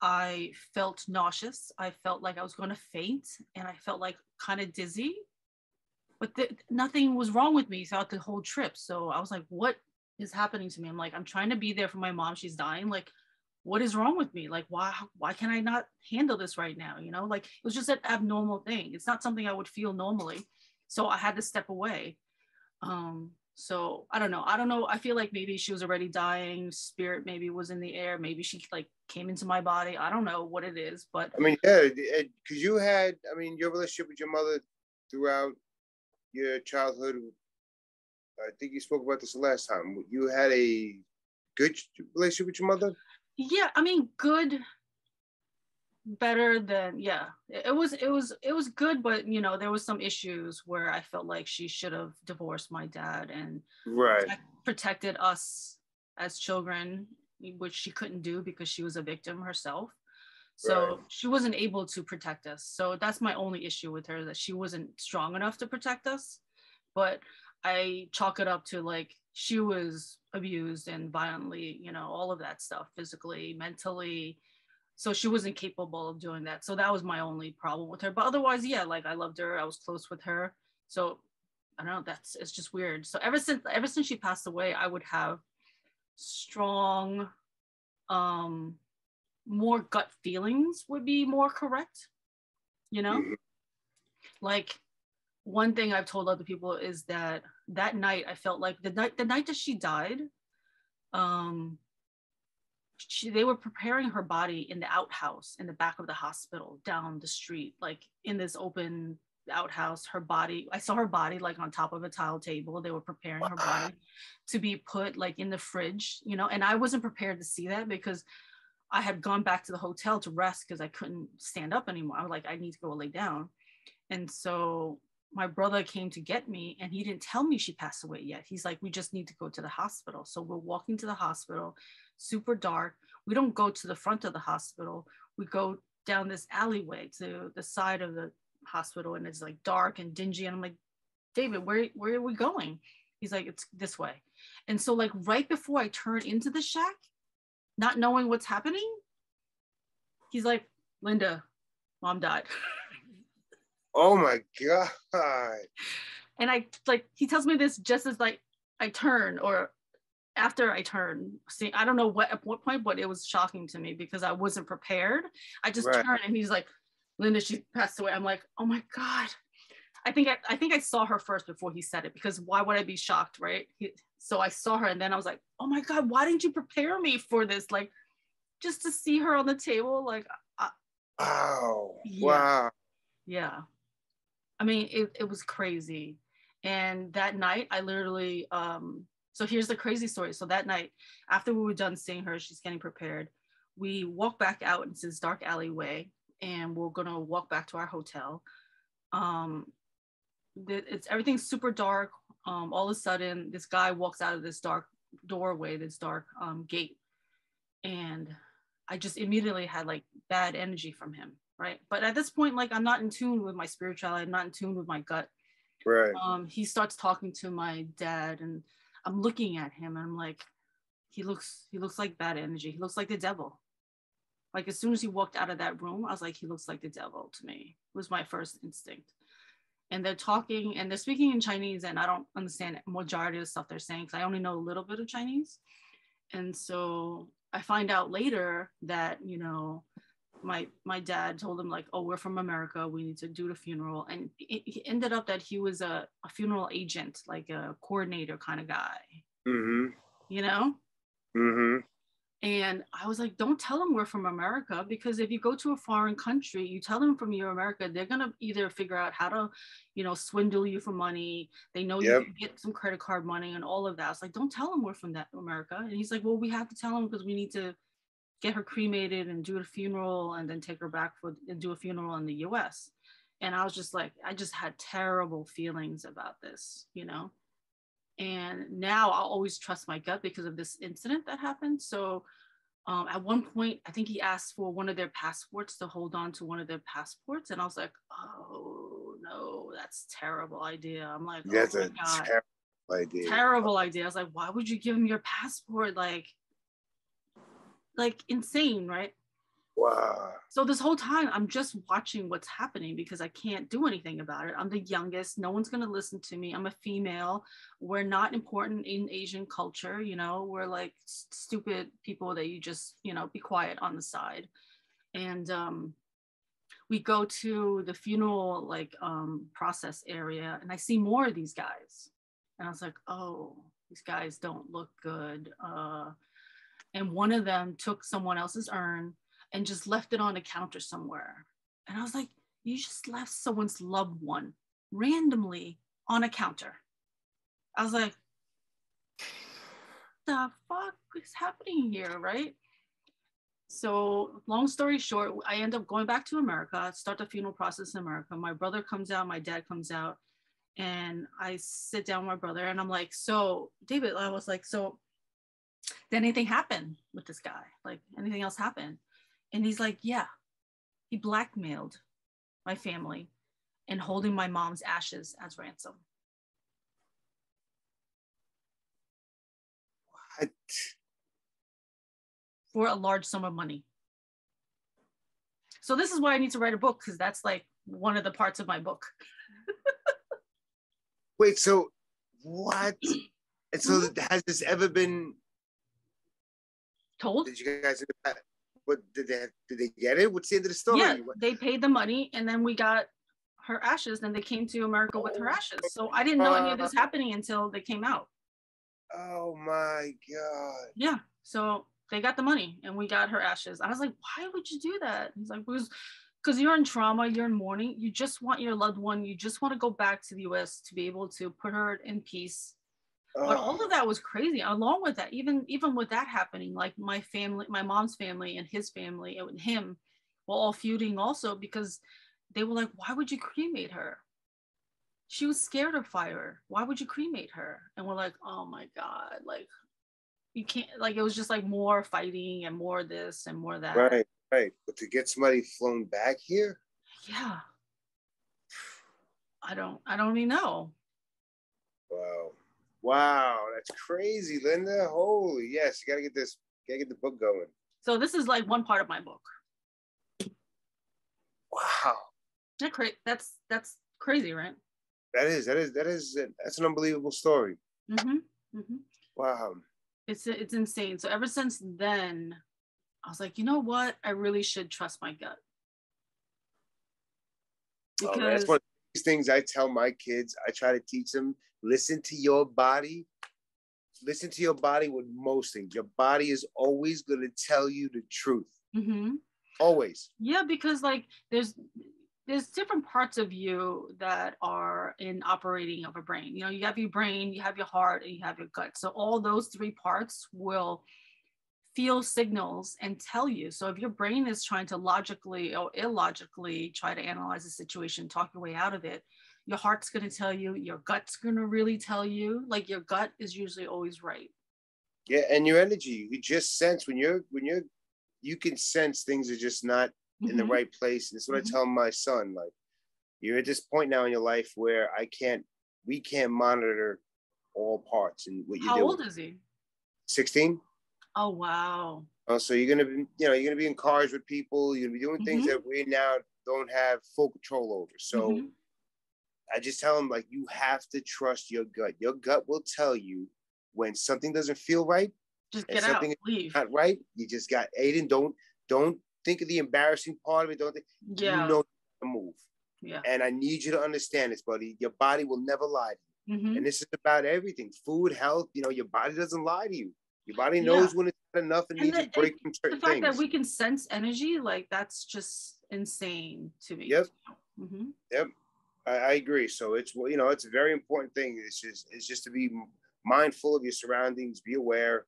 I felt nauseous. I felt like I was going to faint and I felt like kind of dizzy, but nothing was wrong with me throughout the whole trip. So I was like, what is happening to me? I'm like, I'm trying to be there for my mom. She's dying. Like, what is wrong with me? Like, why can I not handle this right now? You know, like it was just an abnormal thing. It's not something I would feel normally. So I had to step away. So I don't know. I feel like maybe she was already dying. Spirit maybe was in the air. Maybe she like came into my body. I don't know what it is, but I mean, yeah, because you had, I mean, your relationship with your mother throughout your childhood. I think you spoke about this last time. You had a good relationship with your mother? Yeah, I mean, good, better than, yeah. It was good, but you know, there was some issues where I felt like she should have divorced my dad and protected us as children, which she couldn't do because she was a victim herself. So she wasn't able to protect us. So that's my only issue with her, that she wasn't strong enough to protect us. But I chalk it up to like she was abused and violently, you know, all of that stuff, physically, mentally. So she wasn't capable of doing that. So that was my only problem with her. But otherwise, yeah, like I loved her. I was close with her. So I don't know, it's just weird. So ever since she passed away, I would have strong, more gut feelings would be more correct, you know? Mm-hmm. Like one thing I've told other people is that night I felt like the night that she died, they were preparing her body in the outhouse in the back of the hospital down the street, like in this open outhouse. I saw her body like on top of a tile table. They were preparing her body to be put like in the fridge, you know, and I wasn't prepared to see that because I had gone back to the hotel to rest because I couldn't stand up anymore. I was like, I need to go lay down. And so my brother came to get me and he didn't tell me she passed away yet. He's like, we just need to go to the hospital. So we're walking to the hospital, super dark. We don't go to the front of the hospital. We go down this alleyway to the side of the hospital and it's like dark and dingy. And I'm like, David, where are we going? He's like, it's this way. And so like right before I turn into the shack, not knowing what's happening, he's like, Linda, mom died. Oh my God. And I like, he tells me this just as like I turn or after I turn. See, I don't know at what point, but it was shocking to me because I wasn't prepared. I just Right. turned and he's like, Linda, she passed away. I'm like, oh my God. I think I saw her first before he said it, because why would I be shocked, right? So I saw her and then I was like, oh my God, why didn't you prepare me for this? Like, just to see her on the table, like, Wow. yeah, Wow. yeah. I mean, it was crazy. And that night, I literally, so here's the crazy story. So that night, after we were done seeing her, she's getting prepared, we walk back out into this dark alleyway and we're gonna walk back to our hotel. It's everything's super dark. All of a sudden, this guy walks out of this dark doorway, this dark gate, and I just immediately had like bad energy from him, right? But at this point, like, I'm not in tune with my spirituality. I'm not in tune with my gut. Right. He starts talking to my dad, and I'm looking at him, and I'm like, he looks like bad energy. He looks like the devil. Like, as soon as he walked out of that room, I was like, he looks like the devil to me. It was my first instinct. And they're talking and they're speaking in Chinese, and I don't understand majority of the stuff they're saying because I only know a little bit of Chinese. And so I find out later that, you know, my dad told him like, oh, we're from America, we need to do the funeral. And it ended up that he was a funeral agent, like a coordinator kind of guy. Mm-hmm. You know? Mm-hmm. And I was like, don't tell them we're from America, because if you go to a foreign country, you tell them from your America, they're going to either figure out how to, you know, swindle you for money. They know you can get some credit card money and all of that. It's like, don't tell them we're from that America. And he's like, well, we have to tell them because we need to get her cremated and do a funeral and then take her back and do a funeral in the US. And I was just like, I just had terrible feelings about this, you know? And now I'll always trust my gut because of this incident that happened. So at one point, I think he asked for one of their passports to hold on to one of their passports. And I was like, oh no, that's a terrible idea. I'm like, That's oh my a God, terrible idea. terrible idea. I was like, why would you give him your passport? Like insane, right? Wow. So this whole time I'm just watching what's happening because I can't do anything about it. I'm the youngest. No one's going to listen to me. I'm a female. We're not important in Asian culture. You know, we're like stupid people that you just, you know, be quiet on the side. And we go to the funeral, like process area, and I see more of these guys. And I was like, oh, these guys don't look good. And one of them took someone else's urn and just left it on the counter somewhere. And I was like, you just left someone's loved one randomly on a counter. I was like, the fuck is happening here, right? So long story short, I end up going back to America, start the funeral process in America. My brother comes out, my dad comes out, and I sit down with my brother and I'm like, so David, I was like, so did anything happen with this guy? Like, anything else happen? And he's like, yeah, he blackmailed my family and holding my mom's ashes as ransom. What? For a large sum of money. So this is why I need to write a book, because that's like one of the parts of my book. Wait, so what? And so has this ever been told? Did you guys? What did they get it? What's the end of the story? Yeah, they paid the money, and then we got her ashes, and they came to America with her ashes. So I didn't know any of this happening until they came out. Oh my God. Yeah. So they got the money, and we got her ashes. I was like, why would you do that? He's like, because you're in trauma, you're in mourning. You just want your loved one. You just want to go back to the US to be able to put her in peace. But all of that was crazy. Along with that, even with that happening, like my family, my mom's family and his family and him were all feuding also, because they were like, why would you cremate her? She was scared of fire. Why would you cremate her? And we're like, oh my God, like you can't, like, it was just like more fighting and more this and more that. Right. But to get somebody flown back here? Yeah. I don't even know. Wow, that's crazy, Linda. Holy, yes, you gotta get the book going. So this is like one part of my book. Wow. That's crazy, right? That's an unbelievable story. Mm-hmm. Mm-hmm. Wow. It's insane. So ever since then, I was like, you know what? I really should trust my gut. Because that's one of these things I tell my kids. I try to teach them, listen to your body. Listen to your body with most things. Your body is always going to tell you the truth. Mm-hmm. Always. Yeah, because like there's different parts of you that are in operating of a brain. You know, you have your brain, you have your heart, and you have your gut. So all those three parts will feel signals and tell you. So if your brain is trying to logically or illogically try to analyze the situation, talk your way out of it, your heart's going to tell you, your gut's going to really tell you. Like your gut is usually always right. Yeah, and your energy, you just sense when you can sense things are just not in the right place. And that's what I tell my son. Like, you're at this point now in your life where we can't monitor all parts and what you're doing. How old is he? 16. Oh, wow. So you're gonna be in cars with people. You're gonna be doing things that we now don't have full control over. So I just tell him, like, you have to trust your gut. Your gut will tell you when something doesn't feel right. Just get out, leave. Not right. You just got Aiden. Don't think of the embarrassing part of it. Don't think. Yeah. You know to move. Yeah. And I need you to understand this, buddy. Your body will never lie to you. And this is about everything. Food, health. You know, your body doesn't lie to you. Your body knows when it's not enough and needs a break from certain things. The fact that we can sense energy, like, that's just insane to me. Yep. Yep. I agree. So it's a very important thing. It's just to be mindful of your surroundings, be aware,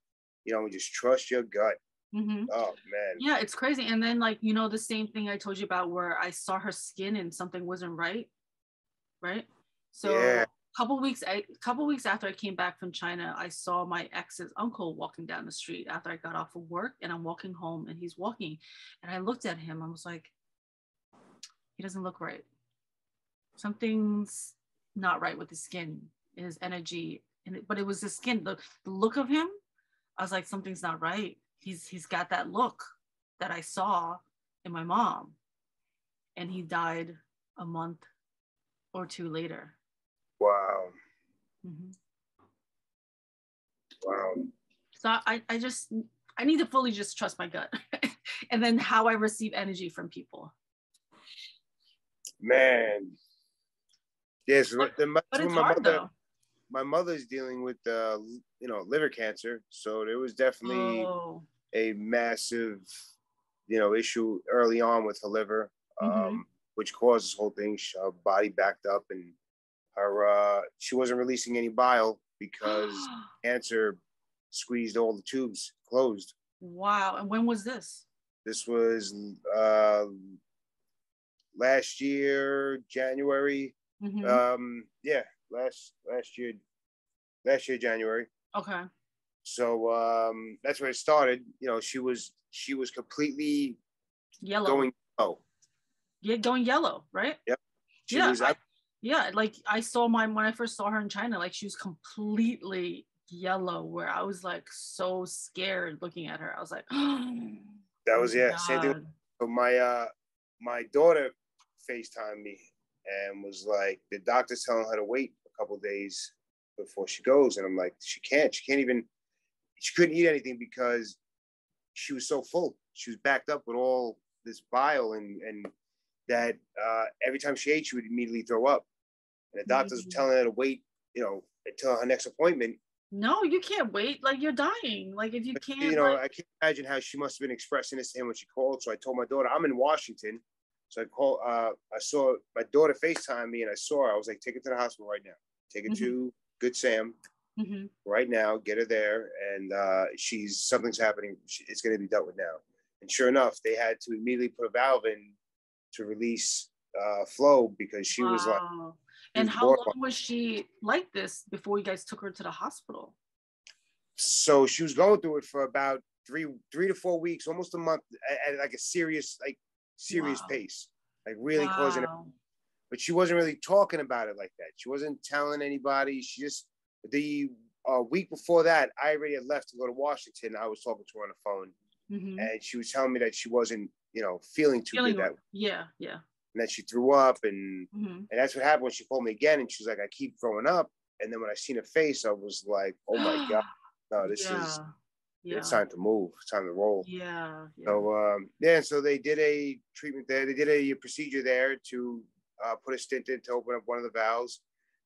just trust your gut. Oh man. Yeah, it's crazy. And then, like, the same thing I told you about where I saw her skin and something wasn't right. So a couple weeks after I came back from China, I saw my ex's uncle walking down the street after I got off of work, and I'm walking home and he's walking, and I looked at him. I was like, he doesn't look right. Something's not right with his skin, his energy, but it was the skin, the look of him. I was like, something's not right. He's got that look that I saw in my mom, and he died a month or two later. Wow. Wow. So I need to fully just trust my gut, and then how I receive energy from people. Man. Yes, but it's hard though. My mother's dealing with liver cancer, so there was definitely a massive issue early on with her liver, which caused this whole thing. Her body backed up, and she wasn't releasing any bile because cancer squeezed all the tubes closed. Wow. And when was this? This was last year, January. Last year, January. Okay. So that's where it started. She was completely yellow. Going yellow. Yeah, going yellow, right? Yep. Like I saw when I first saw her in China, like she was completely yellow, where I was like so scared looking at her. I was like, that was same thing. So my daughter FaceTimed me and was like, the doctor's telling her to wait a couple of days before she goes, and I'm like, she couldn't eat anything because she was so full. She was backed up with all this bile, and that every time she ate, she would immediately throw up. And the doctors were telling her to wait, until her next appointment. No, you can't wait. Like, you're dying. Like, if you can't, I can't imagine how she must have been expressing this to him when she called. So I told my daughter, I'm in Washington. So I saw my daughter FaceTime me, and I saw her. I was like, take her to the hospital right now. Take her to Good Sam right now. Get her there, and something's happening. It's going to be dealt with now. And sure enough, they had to immediately put a valve in to release flow because she was like. And how long was she like this before you guys took her to the hospital? So she was going through it for about three to 4 weeks, almost a month, at like a serious pace, like really causing it. But she wasn't really talking about it like that. She wasn't telling anybody. She just, the week before that, I already had left to go to Washington. I was talking to her on the phone, and she was telling me that she wasn't, feeling too good that week. Yeah. and then she threw up, and that's what happened when she called me again, and she's like, I keep throwing up. And then when I seen her face, I was like, oh my God, no, this is, it's time to move. It's time to roll. Yeah. So, so they did a treatment there. They did a procedure there to put a stent in to open up one of the valves.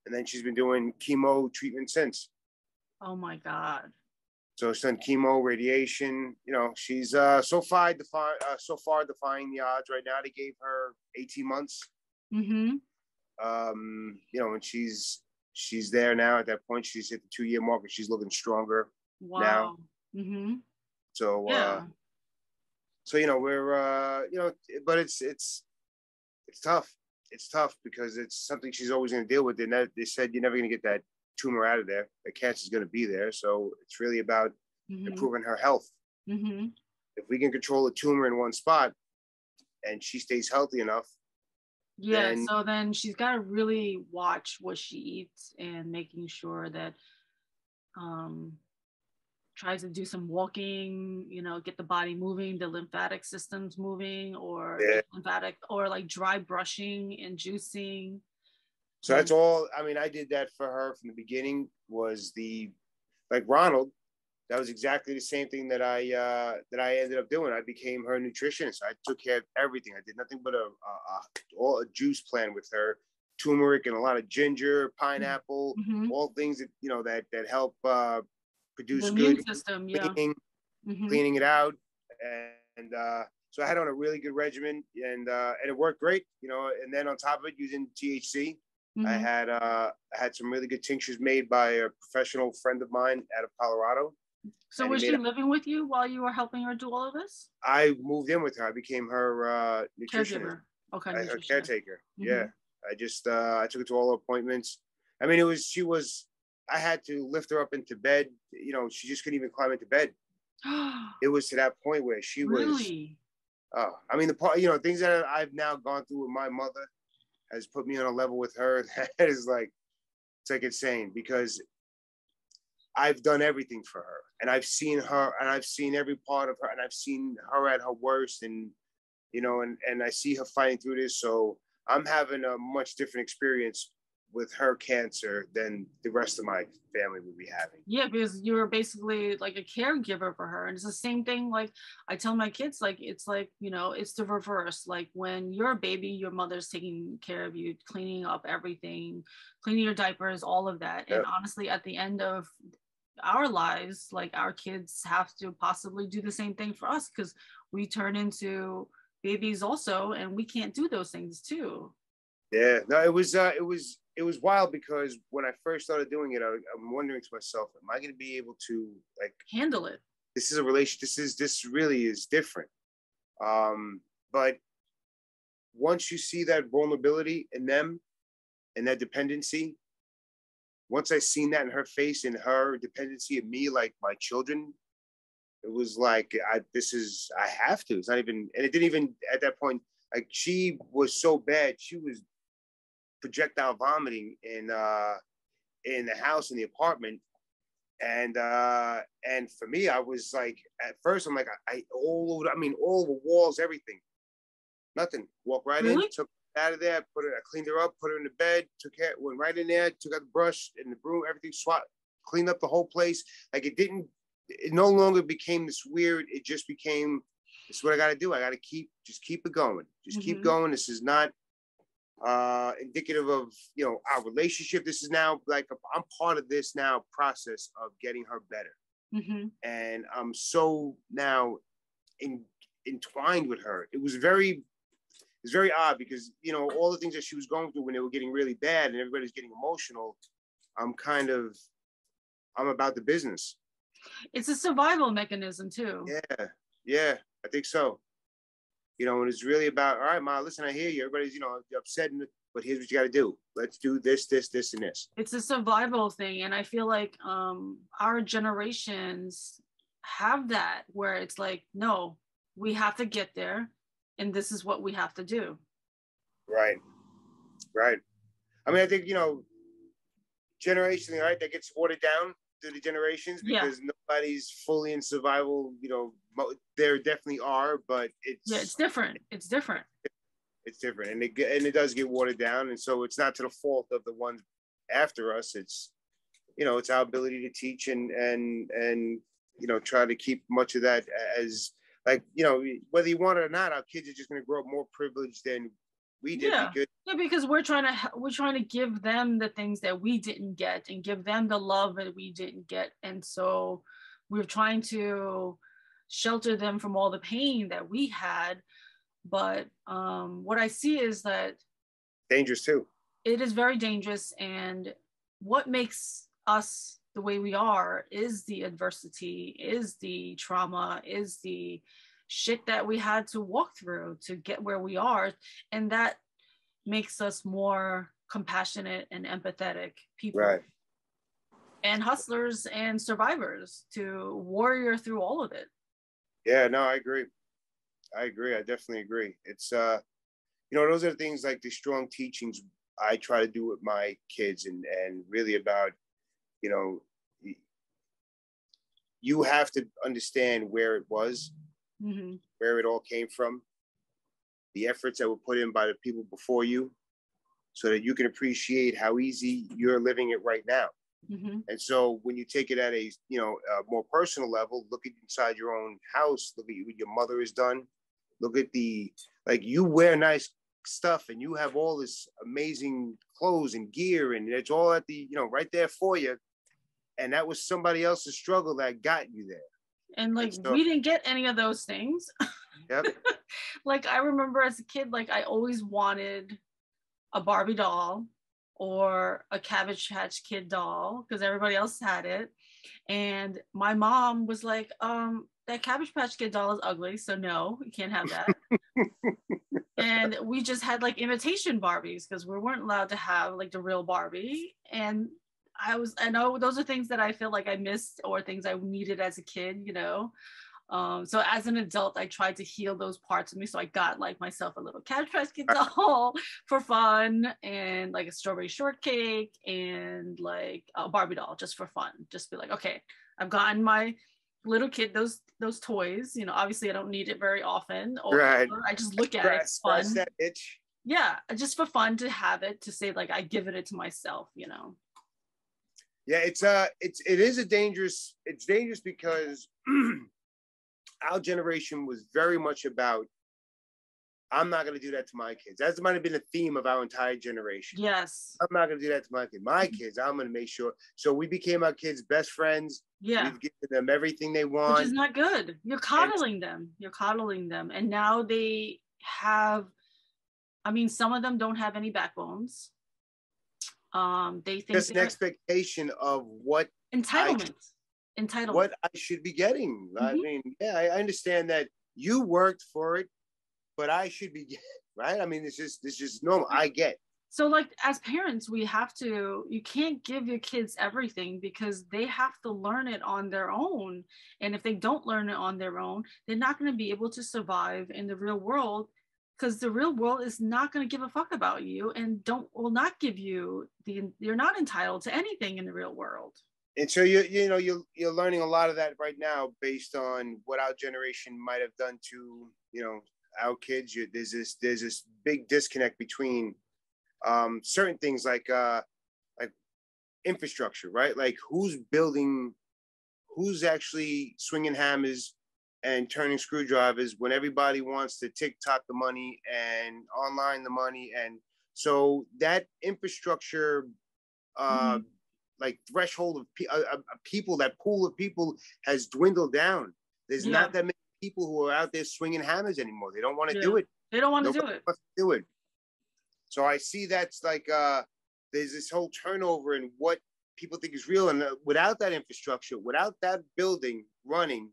And then she's been doing chemo treatment since. Oh my God. So she's done chemo, radiation. You know, she's so far defying the odds right now. They gave her 18 months. You know, and she's there now. At that point, she's hit the 2-year mark, and she's looking stronger now. So so you know, we're you know, but it's tough. It's tough because it's something she's always going to deal with. And they said you're never going to get that tumor out of there. The cancer is going to be there. So it's really about improving her health. If we can control a tumor in one spot and she stays healthy enough. So then she's got to really watch what she eats and making sure that tries to do some walking, you know, get the body moving, the lymphatic system's moving, or lymphatic, or like dry brushing and juicing. So that's all. I mean, I did that for her from the beginning. Was like Ronald, that was exactly the same thing that I ended up doing. I became her nutritionist. I took care of everything. I did nothing but a juice plan with her, turmeric and a lot of ginger, pineapple, all things that, you know, that help produce the good immune system, cleaning it out. And so I had on a really good regimen, and it worked great, you know. And then on top of it, using THC, I had some really good tinctures made by a professional friend of mine out of Colorado. So was she living with you while you were helping her do all of this? I moved in with her. I became her nutritionist. Caregiver. Okay. Her caretaker. Yeah. I just I took her to all her appointments. I mean, I had to lift her up into bed. You know, she just couldn't even climb into bed. It was to that point where she was. I mean, you know, things that I've now gone through with my mother has put me on a level with her that is like, it's like insane, because I've done everything for her, and I've seen her, and I've seen every part of her, and I've seen her at her worst, and, you know, and I see her fighting through this. So I'm having a much different experience with her cancer than the rest of my family would be having. Yeah, because you're basically like a caregiver for her. And it's the same thing, like I tell my kids, like, it's like, you know, it's the reverse. Like when you're a baby, your mother's taking care of you, cleaning up everything, cleaning your diapers, all of that. And honestly, at the end of our lives, like our kids have to possibly do the same thing for us, because we turn into babies also, and we can't do those things too. Yeah, no, it was wild, because when I first started doing it, I'm wondering to myself, am I going to be able to like handle it? This is a relation. This really is different. But once you see that vulnerability in them and that dependency, once I seen that in her face and her dependency of me, like my children, it was like, I have to. It's not even, and it didn't even at that point. Like she was so bad, she was projectile vomiting in the house, in the apartment, and for me, I was like, at first I'm like, all the walls, everything, nothing. Walk right in, took her out of there, I cleaned her up, put her in the bed, went right in there, took out the brush and the broom, everything, cleaned up the whole place. Like it no longer became this weird. It just became, this is what I got to do. I got to keep it going. Keep going. This is not indicative of, you know, our relationship. This is now like I'm part of this now process of getting her better, and I'm so now entwined with her. It's very odd, because, you know, all the things that she was going through when they were getting really bad and everybody's getting emotional, I'm about the business. It's a survival mechanism too. Yeah, I think so. You know, and it's really about, all right, Ma, listen, I hear you. Everybody's, you know, upset, but here's what you got to do. Let's do this, this, this, and this. It's a survival thing. And I feel like our generations have that, where it's like, no, we have to get there, and this is what we have to do. Right. I mean, I think, you know, generationally, right, that gets watered down through the generations, because nobody's fully in survival. You know, there definitely are, but it's different. It's different, and it does get watered down, and so it's not to the fault of the ones after us. It's, you know, it's our ability to teach and you know, try to keep much of that as, like, you know, whether you want it or not, our kids are just going to grow up more privileged than we did. Yeah. Because we're trying to give them the things that we didn't get and give them the love that we didn't get, and so we're trying to shelter them from all the pain that we had. But what I see is that dangerous too. It is very dangerous, and what makes us the way we are is the adversity, is the trauma, is the shit that we had to walk through to get where we are, and that makes us more compassionate and empathetic people, right, and hustlers and survivors to warrior through all of it. Yeah, no, I agree. I definitely agree. It's you know, those are the things, like the strong teachings I try to do with my kids, and really about, you know, you have to understand where it was, where it all came from, the efforts that were put in by the people before you, so that you can appreciate how easy you're living it right now. And so when you take it at a, you know, a more personal level, look at inside your own house, look at what your mother has done, look at like, you wear nice stuff and you have all this amazing clothes and gear, and it's all at the, you know, right there for you. And that was somebody else's struggle that got you there. And like, and so, we didn't get any of those things. Yep. Like, I remember as a kid, like, I always wanted a Barbie doll or a Cabbage Patch Kid doll because everybody else had it. And my mom was like, that Cabbage Patch Kid doll is ugly, so no, you can't have that. And we just had like imitation Barbies because we weren't allowed to have like the real Barbie. And I know those are things that I feel like I missed, or things I needed as a kid, you know. So as an adult, I tried to heal those parts of me. So I got like myself a little Cabbage Patch Kid doll for fun, and like a strawberry shortcake, and like a Barbie doll just for fun. Just be like, okay, I've gotten my little kid those toys. You know, obviously I don't need it very often, or right. I just look at it. It's fun. That itch. Yeah, just for fun to have it, to say like I give it to myself, you know. Yeah, it's dangerous because our generation was very much about, I'm not going to do that to my kids. That might have been the theme of our entire generation. Yes. I'm not going to do that to my kids. My kids, I'm going to make sure. So we became our kids' best friends. Yeah. We've given them everything they want. Which is not good. You're coddling them. You're coddling them. And now they have, I mean, some of them don't have any backbones. They think just an expectation of what entitlement. What I should be getting. I mean, yeah, I understand that you worked for it, but I should be getting, right? I mean, it's just normal. I get. So like, as parents, you can't give your kids everything, because they have to learn it on their own. And if they don't learn it on their own, they're not going to be able to survive in the real world, because the real world is not going to give a fuck about you, and will not give you you're not entitled to anything in the real world. And so you're learning a lot of that right now based on what our generation might have done to, you know, our kids. There's this big disconnect between certain things like infrastructure, right? Like who's actually swinging hammers and turning screwdrivers when everybody wants to TikTok the money and online the money. And so that infrastructure, like threshold of people, that pool of people has dwindled down. There's not that many people who are out there swinging hammers anymore. They don't want to do it. They don't want to do it. So I see that's like, there's this whole turnover in what people think is real. And without that infrastructure, without that building running,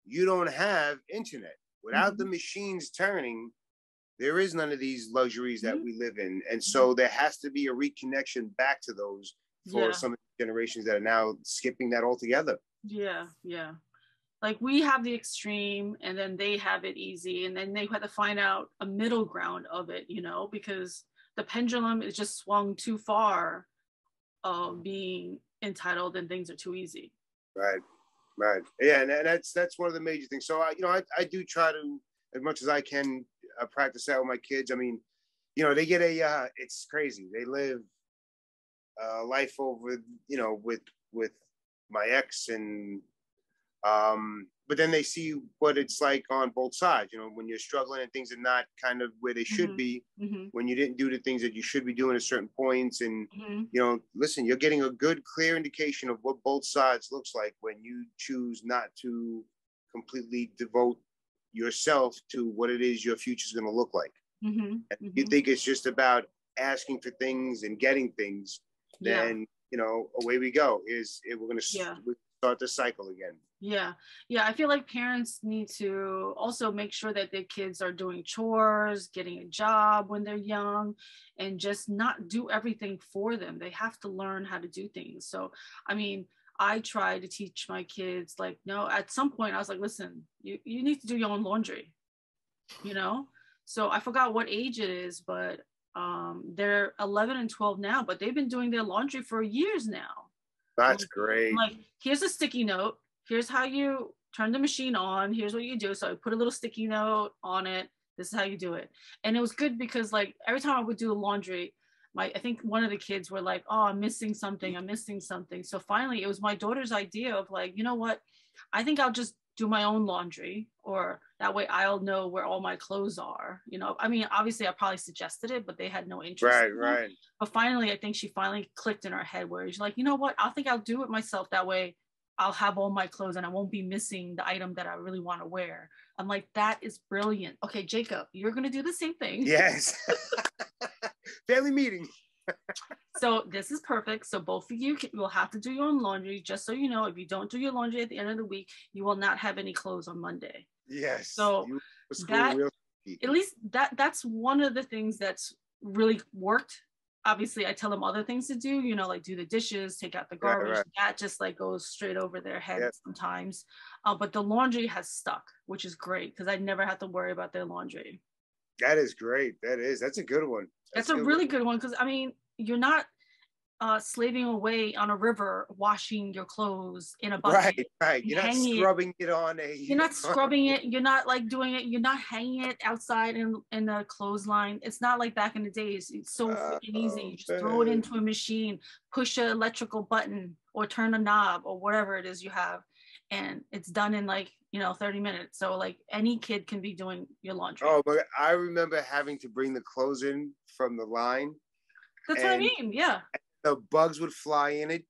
you don't have internet. Without the machines turning, there is none of these luxuries that we live in. And so there has to be a reconnection back to those for some of the generations that are now skipping that altogether. Yeah. Like we have the extreme, and then they have it easy, and then they have to find out a middle ground of it, you know, because the pendulum is just swung too far of being entitled, and things are too easy. Right. Yeah, and that's one of the major things. So I do try to, as much as I can, practice that with my kids. I mean, you know, they get it's crazy. They live life over, you know, with my ex, and but then they see what it's like on both sides, you know, when you're struggling and things are not kind of where they should be, when you didn't do the things that you should be doing at certain points. And, you know, listen, you're getting a good, clear indication of what both sides looks like when you choose not to completely devote yourself to what it is your future is going to look like. You think it's just about asking for things and getting things, then, you know, away we go. We're going to start the cycle again. Yeah. I feel like parents need to also make sure that their kids are doing chores, getting a job when they're young, and just not do everything for them. They have to learn how to do things. So, I mean, I try to teach my kids, like, no, at some point I was like, listen, you need to do your own laundry, you know? So I forgot what age it is, but they're 11 and 12 now, but they've been doing their laundry for years now. That's great. Like, here's a sticky note. Here's how you turn the machine on. Here's what you do. So I put a little sticky note on it. This is how you do it. And it was good because, like, every time I would do the laundry, I think one of the kids were like, oh, I'm missing something. So finally it was my daughter's idea of, like, you know what? I think I'll just do my own laundry, or that way I'll know where all my clothes are. You know, I mean, obviously I probably suggested it, but they had no interest. Right. But finally, I think she finally clicked in her head where she's like, you know what? I think I'll do it myself. That way I'll have all my clothes and I won't be missing the item that I really want to wear. I'm like, that is brilliant. Okay, Jacob, you're going to do the same thing. Yes. Family meeting. So this is perfect. So both of you will have to do your own laundry. Just so you know, if you don't do your laundry at the end of the week, you will not have any clothes on Monday. Yes. So that, at least that's one of the things that's really worked. Obviously, I tell them other things to do, you know, like do the dishes, take out the garbage. Right. That just like goes straight over their heads sometimes. But the laundry has stuck, which is great because I never have to worry about their laundry. That is great. That's a good one. That's a really good one because, I mean, you're not slaving away on a river washing your clothes in a bucket. Right. You're not scrubbing it on a... You're not scrubbing it. You're not like doing it. You're not hanging it outside in a clothesline. It's not like back in the days. It's so freaking easy. You just throw it into a machine, push an electrical button or turn a knob or whatever it is you have. And it's done in, like, you know, 30 minutes. So like any kid can be doing your laundry. Oh, but I remember having to bring the clothes in from the line. That's what I mean. Yeah. The bugs would fly in it.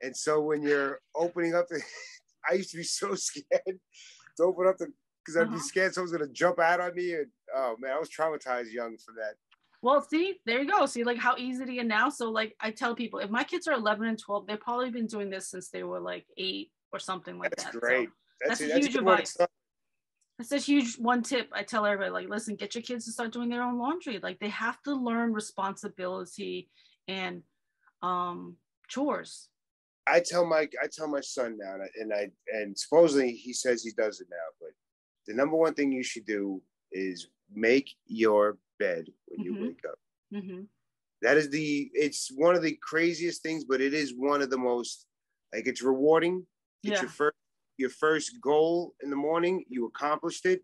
And so when you're opening up, I used to be so scared to open up because I'd be scared someone's going to jump out on me. And oh man, I was traumatized young from that. Well, see, there you go. See, like how easy it is now. So like I tell people, if my kids are 11 and 12, they've probably been doing this since they were like 8 or something like that. That's great. So that's a huge advice. That's a huge one tip. I tell everybody, like, listen, get your kids to start doing their own laundry. Like they have to learn responsibility and chores. I tell my son now, and supposedly he says he does it now, but the number one thing you should do is make your bed when you wake up. That is it's one of the craziest things, but it is one of the most, like, it's rewarding. It's your first goal in the morning. You accomplished it.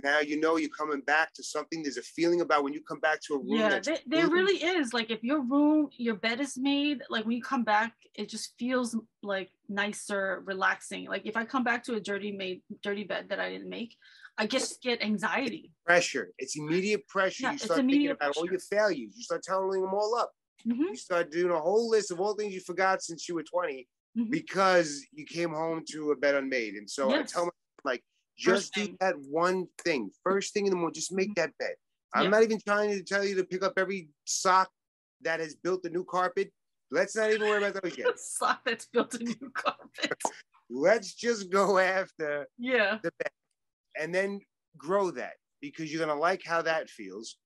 Now you know you're coming back to something. There's a feeling about when you come back to a room. Yeah, there really is. Like if your bed is made, like when you come back, it just feels like nicer, relaxing. Like if I come back to a dirty bed that I didn't make, I just get anxiety. Pressure. It's immediate pressure. Yeah, you start thinking about all your failures. You start tallying them all up. You start doing a whole list of all things you forgot since you were 20 because you came home to a bed unmade. And so I tell myself, like, just do that one thing. First thing in the morning, just make that bed. I'm not even trying to tell you to pick up every sock that has built the new carpet. Let's not even worry about those yet. Sock that's built a new carpet. Let's just go after the bed. And then grow that, because you're going to like how that feels.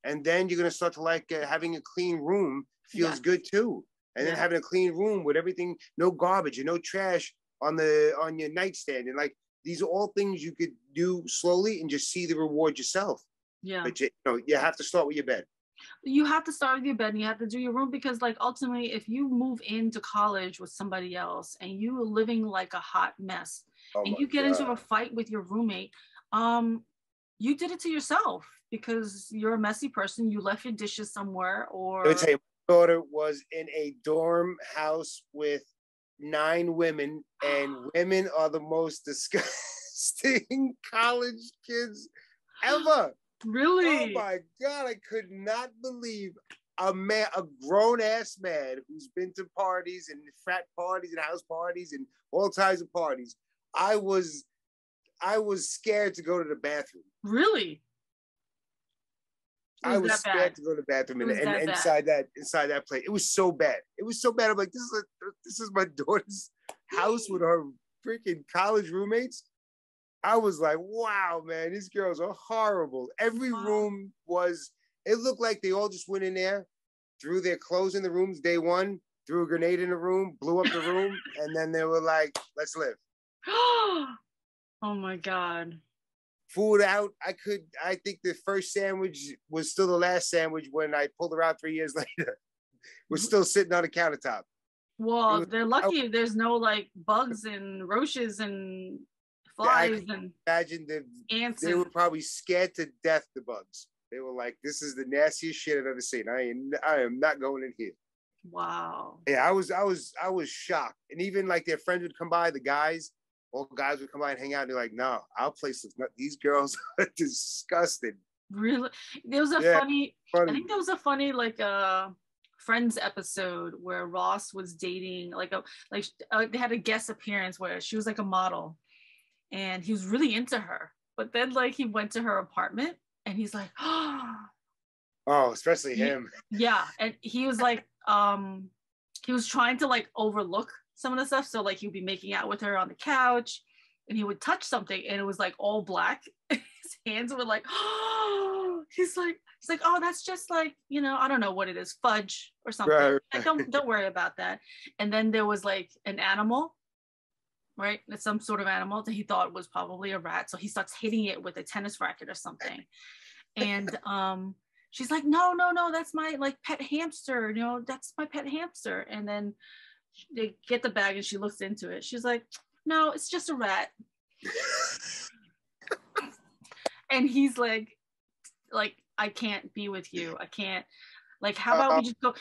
And then you're going to start to like having a clean room feels good too. And then having a clean room with everything, no garbage and no trash on your nightstand. And like, these are all things you could do slowly and just see the reward yourself. Yeah. But you have to start with your bed. You have to start with your bed and you have to do your room, because like ultimately, if you move into college with somebody else and you are living like a hot mess and you get into a fight with your roommate, you did it to yourself because you're a messy person. You left your dishes somewhere, or... Let me tell you, my daughter was in a dorm house with 9 women, and women are the most disgusting college kids ever. Really? Oh my God, I could not believe a grown ass man who's been to parties and frat parties and house parties and all types of parties. I was scared to go to the bathroom. Really? I was scared to go to the bathroom and inside that place. It was so bad. It was so bad. I'm like, this is my daughter's house with her freaking college roommates. I was like, wow, man, these girls are horrible. Every room it looked like they all just went in there, threw their clothes in the rooms day one, threw a grenade in the room, blew up the room, and then they were like, let's live. Oh my God. Food out. I think the first sandwich was still the last sandwich when I pulled her out 3 years later. We're still sitting on the countertop. Well, they're lucky if there's no like bugs and roaches and flies and imagine ants. They were probably scared to death, the bugs. They were like, this is the nastiest shit I've ever seen. I am not going in here. Wow. Yeah, I was shocked. And even like their friends would come by, all guys would come by and hang out, and they're like, no, our place is not, these girls are disgusting. Really? There was funny. I think there was a funny like Friends episode where Ross was dating they had a guest appearance where she was like a model and he was really into her. But then like he went to her apartment and he's like, oh, especially him. Yeah. And he was like, he was trying to like overlook some of the stuff. So like he'd be making out with her on the couch and he would touch something and it was like all black. His hands were like, he's like, oh, that's just like, I don't know what it is, fudge or something. Right. Like, don't worry about that. And then there was like an animal, right? It's some sort of animal that he thought was probably a rat. So he starts hitting it with a tennis racket or something. And she's like, no, that's my like pet hamster. That's my pet hamster. And then they get the bag and she looks into it. She's like, no, it's just a rat. And he's like, I can't be with you. I can't. Like, how about we just go?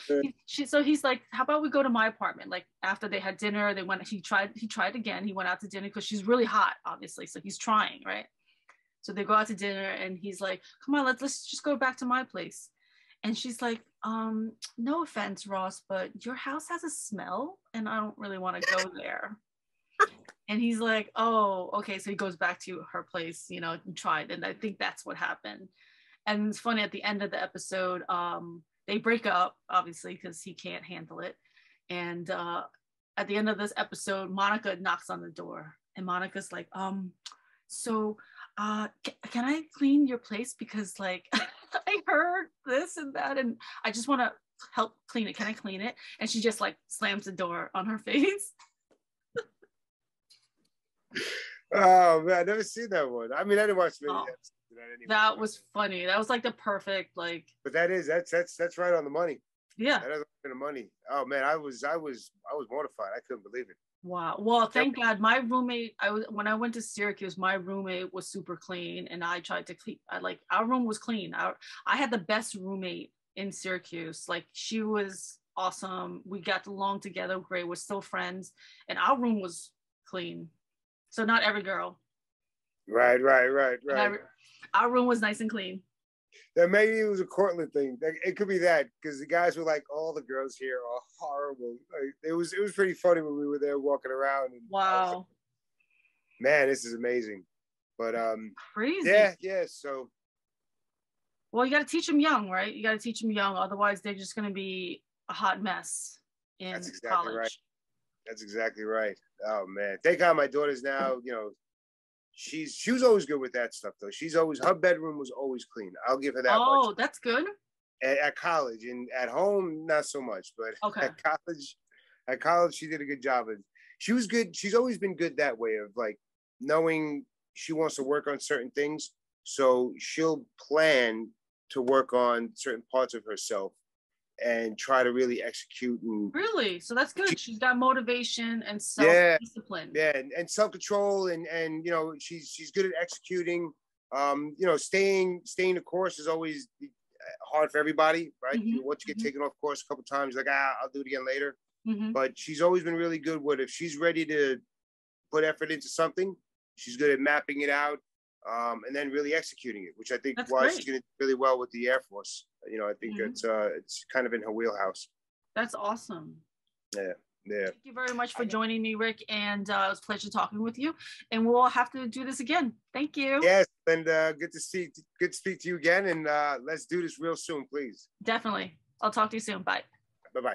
So he's like, how about we go to my apartment? Like after they had dinner, he tried again. He went out to dinner because she's really hot, obviously. So he's trying, right? So they go out to dinner and he's like, come on, let's just go back to my place. And she's like, no offense, Ross, but your house has a smell and I don't really want to go there. And he's like, oh, okay. So he goes back to her place, and tried. And I think that's what happened. And it's funny, at the end of the episode, they break up, obviously, because he can't handle it. And at the end of this episode, Monica knocks on the door. And Monica's like, so can I clean your place? Because like, I heard this and that, and I just want to help clean it. Can I clean it? And she just like slams the door on her face. Oh man, I never seen that one. I mean, I didn't watch many episodes. That was funny. That was like the perfect like. But that's right on the money. Yeah. That is on the money. Oh man, I was mortified. I couldn't believe it. Wow. Well, thank God. My roommate, when I went to Syracuse, my roommate was super clean, and I tried to clean. Our room was clean. I had the best roommate in Syracuse. Like she was awesome. We got along together great. We're still friends, and our room was clean. So not every girl. Right. Our room was nice and clean. That maybe it was a Cortland thing. It could be that because the guys were like, all the girls here are horrible. Like, it was pretty funny when we were there walking around. And wow. Like, man, this is amazing. But crazy. Yeah. So. Well, you got to teach them young, right? You got to teach them young. Otherwise, they're just going to be a hot mess in That's exactly college. Right. That's exactly right. Oh man, thank God my daughter's now, she was always good with that stuff though. Her bedroom was always clean. I'll give her that much. Oh, that's good. At college, and at home, not so much, but okay. At college, she did a good job. And she was good. She's always been good that way of like knowing she wants to work on certain things. So she'll plan to work on certain parts of herself and try to really execute. Really? So that's good. She's got motivation and self-discipline. Yeah, and self-control, and she's good at executing. you know, staying the course is always hard for everybody, right? Mm-hmm. Once you get taken off course a couple times, like, I'll do it again later. Mm-hmm. But she's always been really good with, if she's ready to put effort into something, she's good at mapping it out, and then really executing it, which I think she's going to do really well with the Air Force. You know, I think it's kind of in her wheelhouse. That's awesome. Yeah. Thank you very much for joining me, Rick, and it was a pleasure talking with you. And we'll have to do this again. Thank you. Yes, and good to speak to you again. And let's do this real soon, please. Definitely. I'll talk to you soon. Bye. Bye-bye.